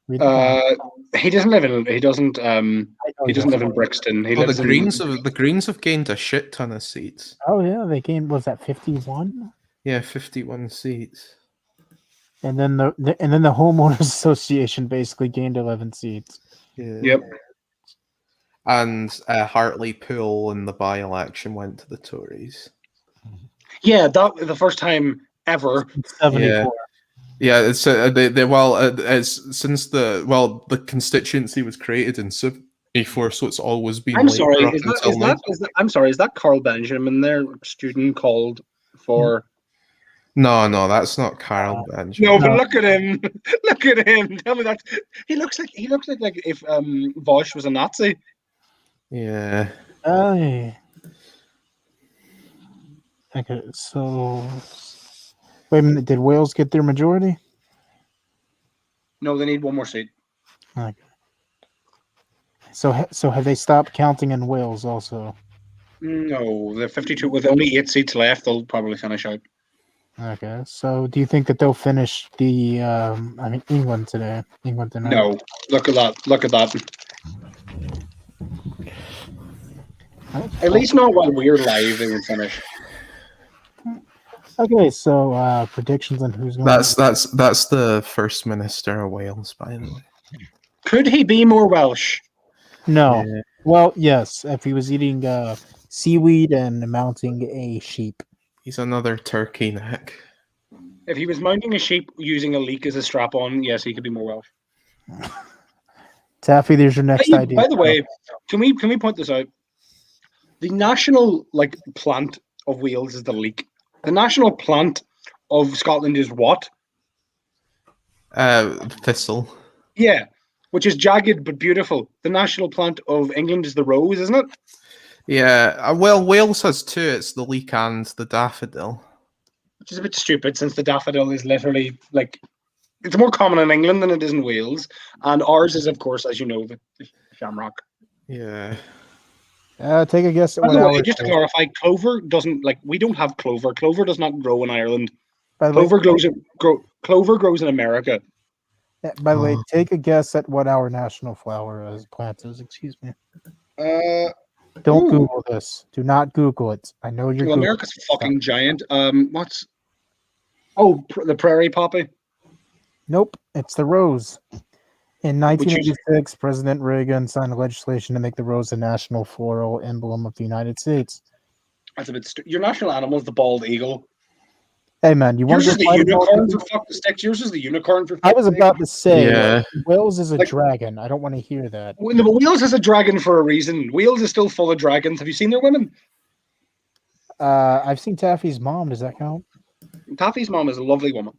Read the comment. He doesn't live in. He doesn't. I know He doesn't live in doesn't. Brixton. He Well, lives the Greens have gained a shit ton of seats. Oh yeah, they gained. Was that 51? Yeah, 51 seats. And then the homeowners association basically gained 11 seats. Yeah. Yep. And Hartlepool in the by-election went to the Tories. Yeah, that the first time ever. 74. Yeah, it's it's since the constituency was created in 74, so it's always been. I'm Labour sorry. up Is until now. that? I'm sorry. Is that Carl Benjamin, their student, called for? No, that's not Carl Benjamin. No, but look at him. Look at him. Tell me that he looks like if Vosh was a Nazi. Yeah. Oh. Okay, so wait a minute. Did Wales get their majority? No, they need one more seat. Okay. So have they stopped counting in Wales also? No, they're 52 with only 8 seats left. They'll probably finish out. Okay, so do you think that they'll finish the England today? England tonight? No, look at that. Look at that. At least not while we're live. They would finish. Okay, so predictions on who's going. That's the First Minister of Wales, by the way. Could he be more Welsh? No. Yeah. Well, yes, if he was eating seaweed and mounting a sheep. He's another turkey neck. If he was mounting a sheep using a leek as a strap on, yes, he could be more Welsh. Taffy, there's your next idea. By the way, can we point this out? The national plant of Wales is the leek. The national plant of Scotland is what? Thistle. Yeah, which is jagged but beautiful. The national plant of England is the rose, isn't it? Yeah, well, Wales has two. It's the leek and the daffodil. Which is a bit stupid since the daffodil is literally it's more common in England than it is in Wales. And ours is, of course, as you know, the shamrock. Yeah. Take a guess at By what the hour. way, just to clarify, clover doesn't we don't have clover. Clover does not grow in Ireland. By the way, Clover grows in America. by the way, take a guess at what our national flower is. Plant is. Excuse me. Don't Ooh. Google this. Do not Google it. I know you're. Well, Googling America's stuff. fucking giant. What's? Oh, the prairie poppy. Nope, it's the rose. In 1986, President Reagan signed legislation to make the rose a national floral emblem of the United States. That's a bit. Your national animal is the bald eagle. Hey man, you want Yours to is the unicorn for fuck the sticks. Yours is the unicorn for. I was about to say, Yeah. Wales is a dragon. I don't want to hear that. Wales is a dragon for a reason. Wales is still full of dragons. Have you seen their women? I've seen Taffy's mom. Does that count? Taffy's mom is a lovely woman.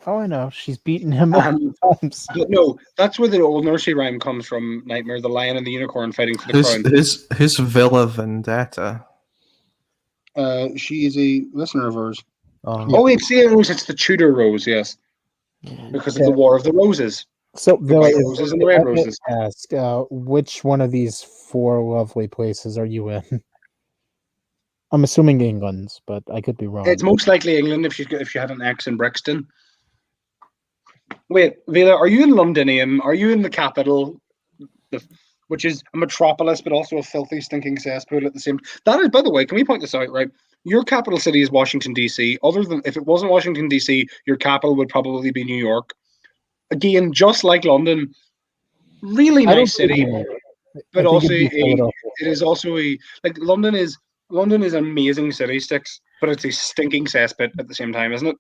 Oh, I know. She's beaten him up times. But no, that's where the old nursery rhyme comes from. Nightmare, the lion and the unicorn fighting for the crown. His Villa Vendetta. She is a listener of ours. Oh, It's the Tudor rose, yes, because of the War of the Roses. So, The white roses and the red roses. Ask, which one of these four lovely places are you in? I'm assuming England's, but I could be wrong. It's most likely England if she had an X in Brixton. Wait, Vila, are you in Londinium? Are you in the capital, which is a metropolis, but also a filthy, stinking cesspool at the same? That is, by the way, can we point this out? Right, your capital city is Washington D.C. Other than if it wasn't Washington D.C., your capital would probably be New York. Again, just like London, really nice city, but also it is also London is an amazing city, Sticks, but it's a stinking cesspit at the same time, isn't it?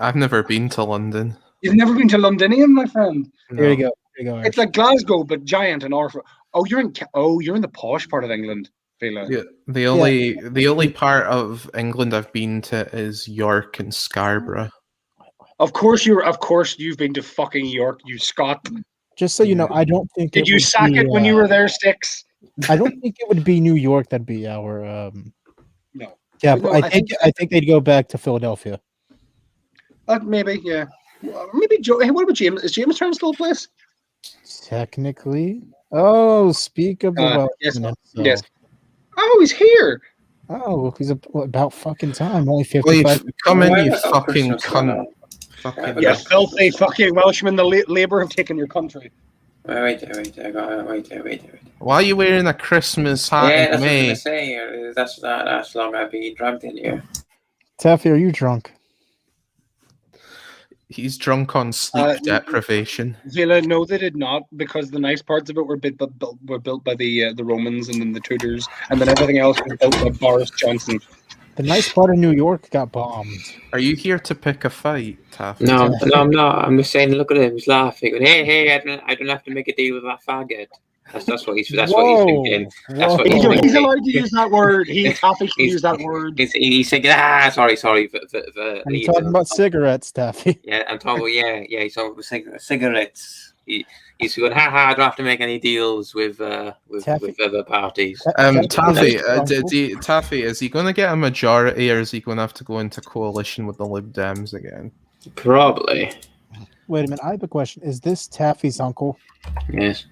I've never been to London. You've never been to Londinium, my friend. No. Here you go. It's like Glasgow, but giant and orphan. Oh, you're in the posh part of England, Vila. Yeah, the only part of England I've been to is York and Scarborough. Of course you've been to fucking York, you Scot. Just so you know, I don't think. Did you sack it when you were there, Sticks? I don't think it would be New York. That'd be our. No. Yeah, No, but I think- I think they'd go back to Philadelphia. Maybe, yeah. Well, maybe Joe. Hey, what about James? Is Jamestown still a place? Technically. Oh, speak of the Welshman yes, himself. yes. Oh, he's here. Oh, he's about fucking time. Only Wait, 55. come in, Why you have I got fucking Christmas going cunt. on? Fucking You filthy fucking Welshman. The Labour have taken your country. Wait. Why are you wearing a Christmas hat Yeah, in that's what I was May? gonna say. That's not as long I've been drugged in here. Taffy, are you drunk? He's drunk on sleep deprivation. Villa, no, they did not, because the nice parts of it were built by the Romans and then the Tudors, and then everything else was built by Boris Johnson. The nice part of New York got bombed. Are you here to pick a fight, Taffy? No, I'm not. I'm just saying. Look at him. He's laughing. Hey! I don't have to make a deal with that faggot. That's what he's thinking. That's what he's He's thinking. allowed to use that word. Taffy can use that word. He's thinking. Sorry. I'm talking about cigarettes, Taffy. Yeah, I'm talking. He's talking about cigarettes. He's going. I don't have to make any deals with other parties. Taffy, is he going to get a majority, or is he going to have to go into coalition with the Lib Dems again? Probably. Wait a minute. I have a question. Is this Taffy's uncle? Yes.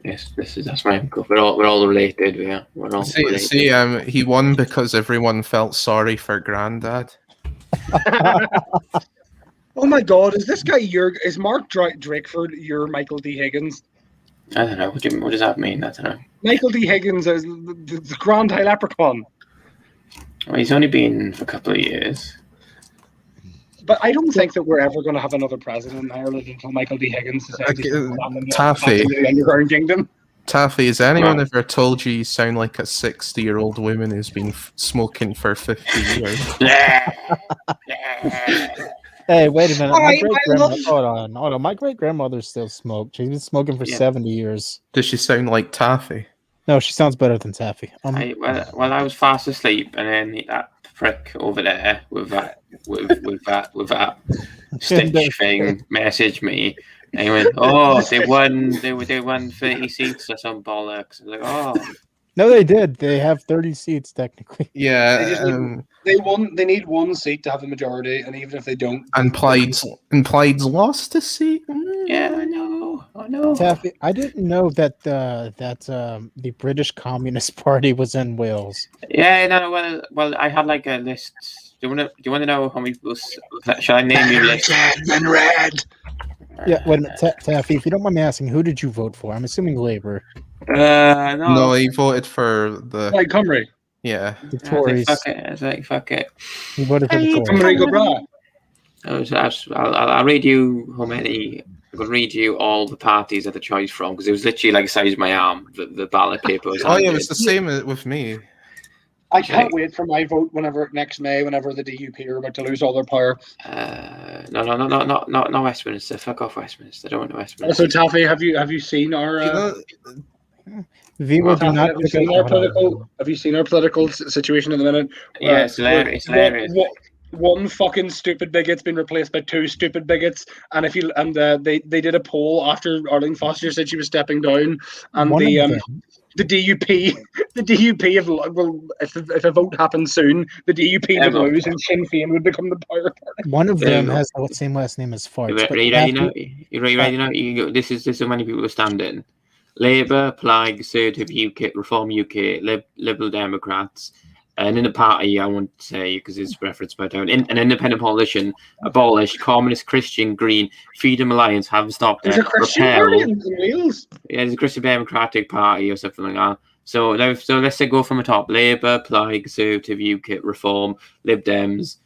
That's my uncle. We're all related. Yeah, we're all related. He won because everyone felt sorry for Grandad. Oh my God! Is this guy is Mark Drakeford your Michael D. Higgins? I don't know. What does that mean? I don't know. Michael D. Higgins is the Grand High Leprechaun. Well, he's only been for a couple of years. But I don't think that we're ever going to have another president in Ireland until Michael D. Higgins decides Taffy. to the Underground Kingdom. Taffy, has anyone ever told you sound like a 60-year-old woman who's been smoking for 50 years? Hey, wait a minute. Hold on. My great grandmother still smoked. She's been smoking for 70 years. Does she sound like Taffy? No, she sounds better than Taffy. I was fast asleep, and then that prick over there with that stitch thing messaged me. And he went, "Oh, they won 30 seats or some bollocks." I was like, "Oh." No, they did. They have 30 seats technically. Yeah. They need one seat to have a majority, and even if they don't, and Plaid's lost a seat. Yeah, I know. Taffy, I didn't know that the British Communist Party was in Wales. Yeah, no. Well, I had like a list. Do you want to know how many people? Shall I name you a list? Red. Yeah, wait a minute, Taffy. If you don't mind me asking, who did you vote for? I'm assuming Labour. No, he voted for the Like Cymru. Yeah, the Tories. Fuck it. He voted for the Tories. Cymru go bra. I'll read you how many. I could read you all the parties at the choice from, because it was literally like the size of my arm. The ballot paper was. Oh yeah, it was the same with me. I can't wait for my vote next May, whenever the DUP are about to lose all their power. No, Westminster. Fuck off, Westminster. I don't want Westminster. Also, Taffy, have you seen our? Have you seen our political situation at the minute? Yeah, it's hilarious. One fucking stupid bigot's been replaced by two stupid bigots, and they did a poll after Arlene Foster said she was stepping down, and the DUP if a vote happens soon, the DUP would lose and Sinn Féin would become the power party. One of them has the same last name as Farts. This is how many people are standing. Labour, Plaid, Conservative UK, Reform UK, Liberal Democrats. And in the party, I won't say because it's referenced by down. An independent politician, abolished, Communist, Christian, Green, Freedom Alliance, haven't stopped there. There's a Christian party in Wales. Yeah, there's a Christian Democratic Party or something like that. So let's say go from the top: Labour, Plaid, Conservative, UK, Reform, Lib Dems,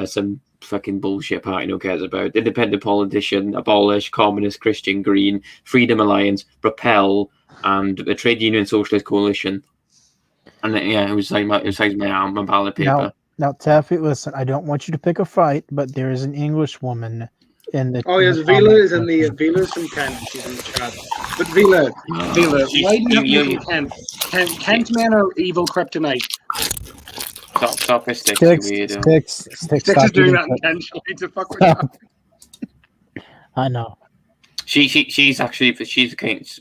some fucking bullshit party no cares about. Independent politician, abolish, Communist, Christian, Green, Freedom Alliance, Propel, and the Trade Union Socialist Coalition. And then, yeah, it was like my arm, my ballot paper. Now, Taffy, listen, I don't want you to pick a fight, but there is an English woman in the. Oh yes, Vila's from Kent. She's in the chat. But Vila, why do you live in Kent? Kent men are evil kryptonite. Stop this stick, Sticks is doing that intentionally to fuck with you. I know. She's Kent.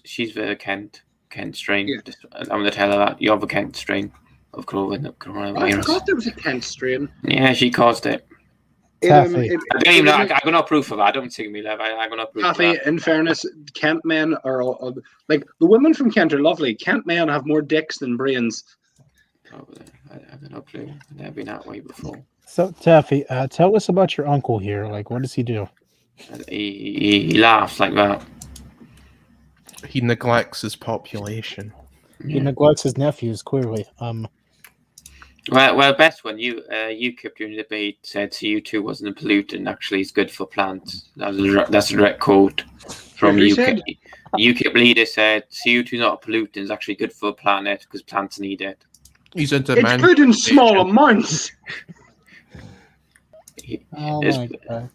She's Kent. Kent strain. Yeah. I'm going to tell her that you have a Kent strain of I coronavirus. forgot there was a Kent strain. Yeah, she caused it. Taffy. I don't even know. I got no proof of that. I don't see me live. I got no proof Taffy, of that. in fairness, Kent men are all, like the women from Kent are lovely. Kent men have more dicks than brains. Probably. I have no clue. I've never been that way before. So Taffy, tell us about your uncle here. Like, what does he do? He laughs like that. He neglects his population. He neglects his nephews, clearly. Well, best one. UKIP during the debate said CO2 wasn't a pollutant. Actually, it's good for plants. That's a direct quote from UKIP. UKIP leader said CO2 is not a pollutant. It's actually good for the planet because plants need it. He's into It's good in small amounts. Oh my god!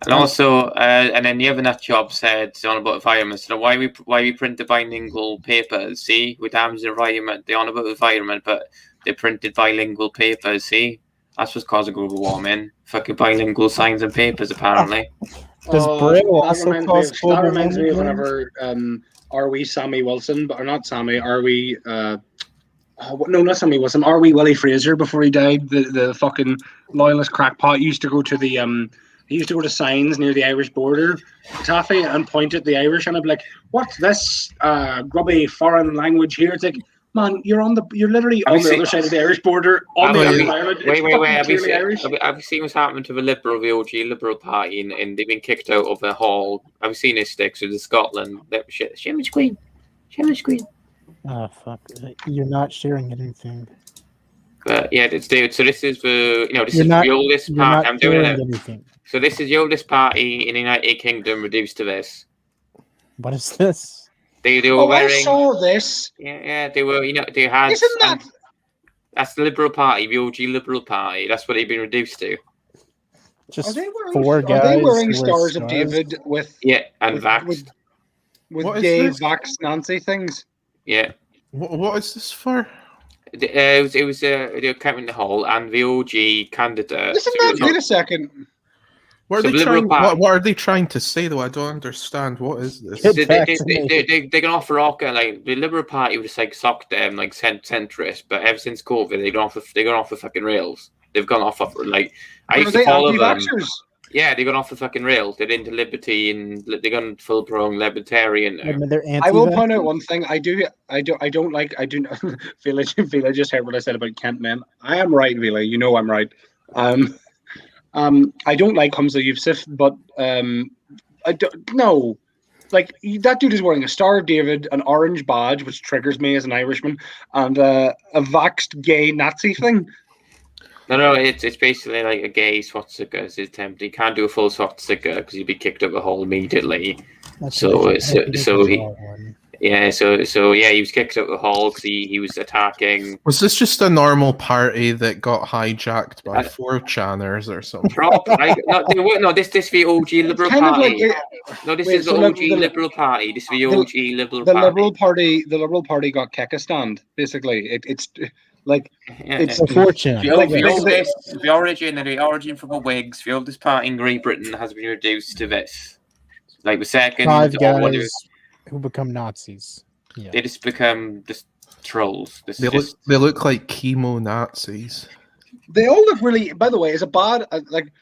And also, and then the other nut job said on about environment. So why we print the bilingual papers? See, we damage the environment. They're on about the environment, but they printed bilingual papers. See, that's what's causing global warming. Fucking bilingual signs and papers, apparently. Does Braille also cause global that reminds me of warming? whenever are we Sammy Wilson, or not Sammy? Are we? No, not Sammy Wilson. Are we Willie Fraser before he died? The fucking loyalist crackpot used to go to the He used to go to signs near the Irish border, Taffy, and point at the Irish, and I'd be like, "What's this grubby foreign language here?" It's like, man, you're literally on the other side of the Irish border on the other island. Wait. Have you seen what's happened to the OG Liberal Party, and they've been kicked out of the hall? Have you seen this sticks with the Scotland? Shame Queen. Oh fuck! You're not sharing anything. But yeah, it's David. So this is the oldest party. I'm doing it. Anything. So this is the oldest party in the United Kingdom reduced to this. What is this? They were wearing. I saw this. Yeah, they were. They had. Isn't that? That's the Liberal Party, the OG Liberal Party. That's what they've been reduced to. Just Are they guys wearing Stars of David with? Yeah, and Vax. With gay Vax Nancy things. Yeah. What is this for? It was the Captain Hall and the OG candidate. Wait a second. What are they trying to say though? I don't understand. What is this? They can offer like the Liberal Party was like socked them like centrist, but ever since COVID they're gone off the fucking rails. They've gone off like I used to follow them. Yeah, they got off the fucking rails. They're into liberty and they're gone full blown libertarian now. I will point out one thing. I do not Vila just heard what I said about Kent men. I am right, Vila. You know I'm right. I don't like Humza Yousaf, but I don't know. Like that dude is wearing a Star of David, an orange badge, which triggers me as an Irishman, and a vaxxed gay Nazi thing. No, it's basically like a gay swastika is his attempt. He can't do a full swastika because he'd be kicked out of the hall immediately. He was kicked out of the hall because he was attacking. Was this just a normal party that got hijacked by 4chaners or something? This is the OG Liberal Party. This is the OG Liberal Party. This is the OG Liberal Party. The Liberal Party got Kekistan, basically. It's like it's unfortunate. The origin from the Whigs, the oldest party in Great Britain has been reduced to this. Like the second 5 guys who become Nazis. Yeah. They just become just trolls. They look like chemo Nazis. They all look really. By the way, is it bad? Like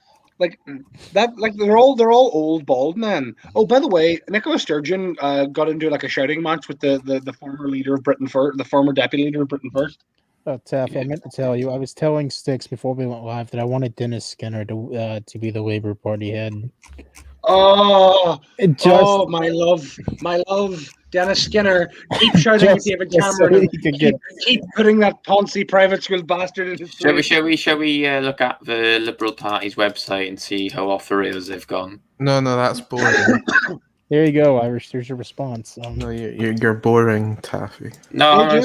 that. Like they're all old bald men. Oh, by the way, Nicola Sturgeon got into like a shouting match with the former leader of Britain First, the former deputy leader of Britain First. Oh, Taff, I meant to tell you. I was telling Sticks before we went live that I wanted Dennis Skinner to be the Labour Party head. Oh, my love, Dennis Skinner. Keep shouting at David Cameron. Keep putting that Ponzi private school bastard in his place. Shall we look at the Liberal Party's website and see how off the rails they've gone? No, that's boring. There you go, Irish. There's your response. No, you're boring, Taffy. No,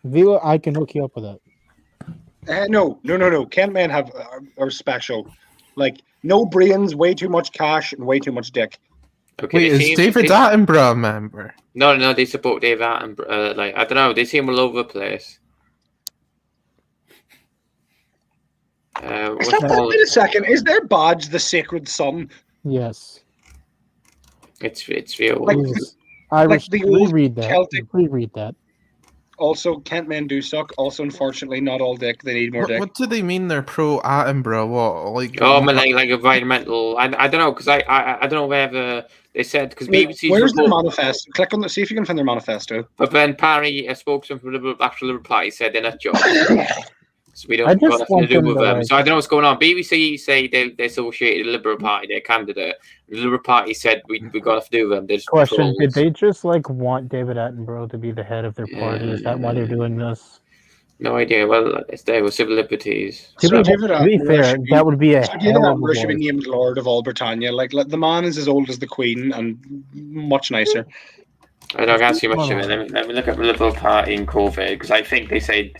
Vila, I can hook you up with that. No. Kent men are special. Like, no brains, way too much cash, and way too much dick. Okay, wait, is David Attenborough a member? No, they support David Attenborough. I don't know, they seem all over the place. Wait a second. Is their badge the Sacred Son? Yes. It's real. Like, Irish, the old reread that. Celtic. Reread that. Also, Kent men do suck. Also, unfortunately, not all dick. They need more dick. What do they mean they're pro Attenborough? What like? Oh, man, like environmental. I don't know because I don't know whether they said because BBC's Where's their report. manifesto? Click on the see if you can find their manifesto. But then Parry, a spokesman for the actual Liberal Party, said they're not jobs. So we don't I got just nothing want to do them with to, them. like- So I don't know what's going on. BBC say they associated the Liberal Party, their candidate. The Liberal Party said we got nothing to do with them. They're just Question: trolls. did they just like want David Attenborough to be the head of their party? Is that why they're doing this? No idea. Well, it's there with civil liberties. To be fair, that would be a David hell of a Attenborough should be voice. named Lord of all Britannia. Like the man is as old as the Queen and much nicer. I can't see much of it. Let me look at the Liberal Party in COVID because I think they said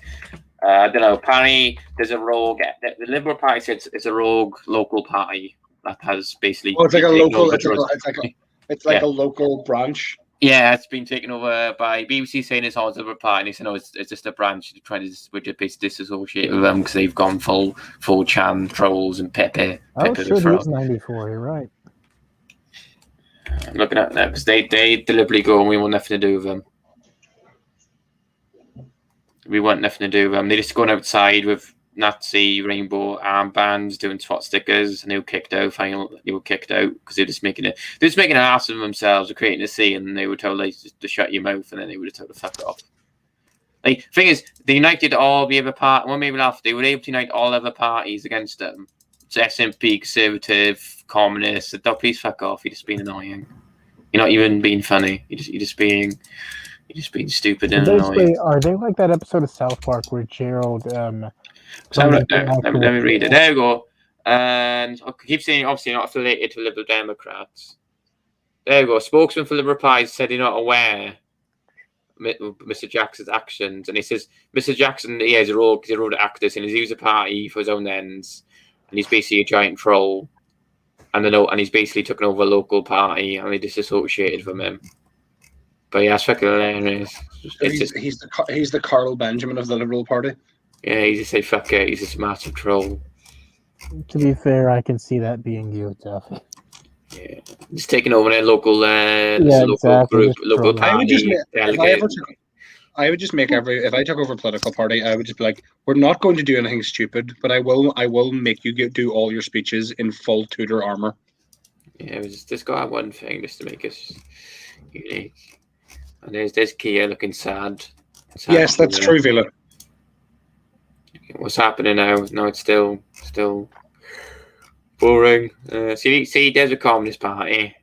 I don't know. Apparently, there's a rogue. The Liberal Party said it's a rogue local party that has basically. Oh, it's like a been taken local. over It's like a local branch. Yeah, it's been taken over by BBC saying it's all Liberal Party. And they said no, it's just a branch. They're trying to basically disassociate with them because they've gone full Chan trolls and Pepe. Oh, Pepe sure, the he is Frog. 94. You're right. I'm looking at that because they deliberately go and we want nothing to do with them. We want nothing to do with them. They're just going outside with Nazi rainbow armbands, doing spot stickers, and they were kicked out. They were kicked out because they're just making an ass of themselves. They're creating a scene, and they were told like to shut your mouth, and then they would have told to fuck off. Like thing is, they united all the other parties. Well, maybe not. They were able to unite all other parties against them. So SNP, Conservative, Communists. Don't please fuck off. You're just being annoying. You're not even being funny. You're just being stupid and annoying. Are they like that episode of South Park where Gerald? So let me read it. There we go. And I keep saying obviously not affiliated to Liberal Democrats. There we go. Spokesman for Liberal Party said he's not aware of Mr. Jackson's actions, and he says Mr. Jackson is a rogue activist and he's used a party for his own ends, and he's basically a giant troll, and he's basically taken over a local party and they disassociated from him. But yeah, it's fucking hilarious. He's the Carl Benjamin of the Liberal Party. Yeah, he's just say fuck it. He's just a massive troll. To be fair, I can see that being you, Duffy. Yeah, he's taking over their local, exactly. local party. I would just make if I took over a political party, I would just be like, we're not going to do anything stupid, but I will make you do all your speeches in full Tudor armor. Yeah, it was just got one thing just to make us unique. And there's Kia looking sad. Yes, that's true, Vila. What's happening now? No, it's still boring. See, there's a Communist Party,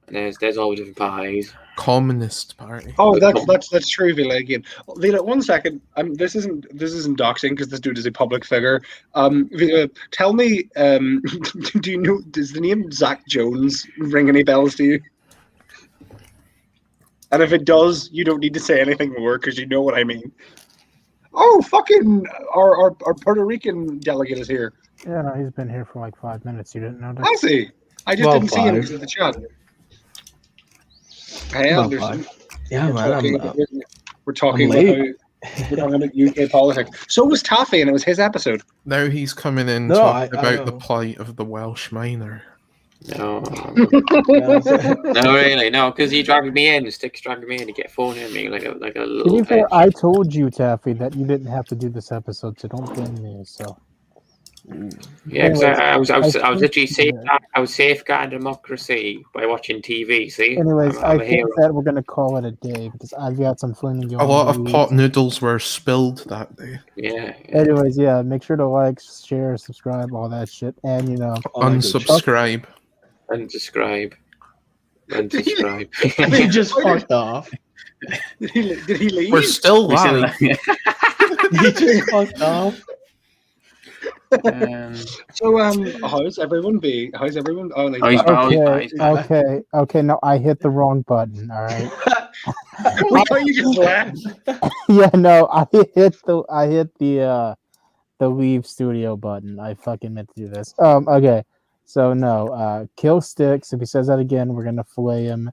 and there's all different parties. Communist Party. Oh, that's true, Vila. Again, Vila, 1 second. This isn't doxing because this dude is a public figure. Vila, tell me, do you know? Does the name Zach Jones ring any bells to you? And if it does, you don't need to say anything more because you know what I mean. Oh, fucking our Puerto Rican delegate is here. Yeah, no, he's been here for like 5 minutes. You didn't notice? Has he? I just didn't see him because of the chat. Hey, Anderson. Yeah, we're talking about UK politics. So was Taffy, and it was his episode. Now he's coming in talking about the plight of the Welsh miner. No, no, really, no, because he dragged me in. Stick's dragging me in to get phone at me like a little. To be fair, I told you, Taffy, that you didn't have to do this episode, so don't blame me. So. Yeah, because I was literally I was safeguarding democracy by watching TV. See. Anyways, I think that we're gonna call it a day because I've got some fling. A lot of pot noodles were spilled that day. Yeah. Anyways, yeah, make sure to like, share, subscribe, all that shit, and unsubscribe. Unsubscribe. He just fucked off. Did he leave? We're still live. He just fucked off. So how's everyone? Okay. No, I hit the wrong button. All right. You just laughed. Yeah, no, I hit the leave studio button. I fucking meant to do this. Okay. So no, kill Sticks. If he says that again, we're gonna fillet him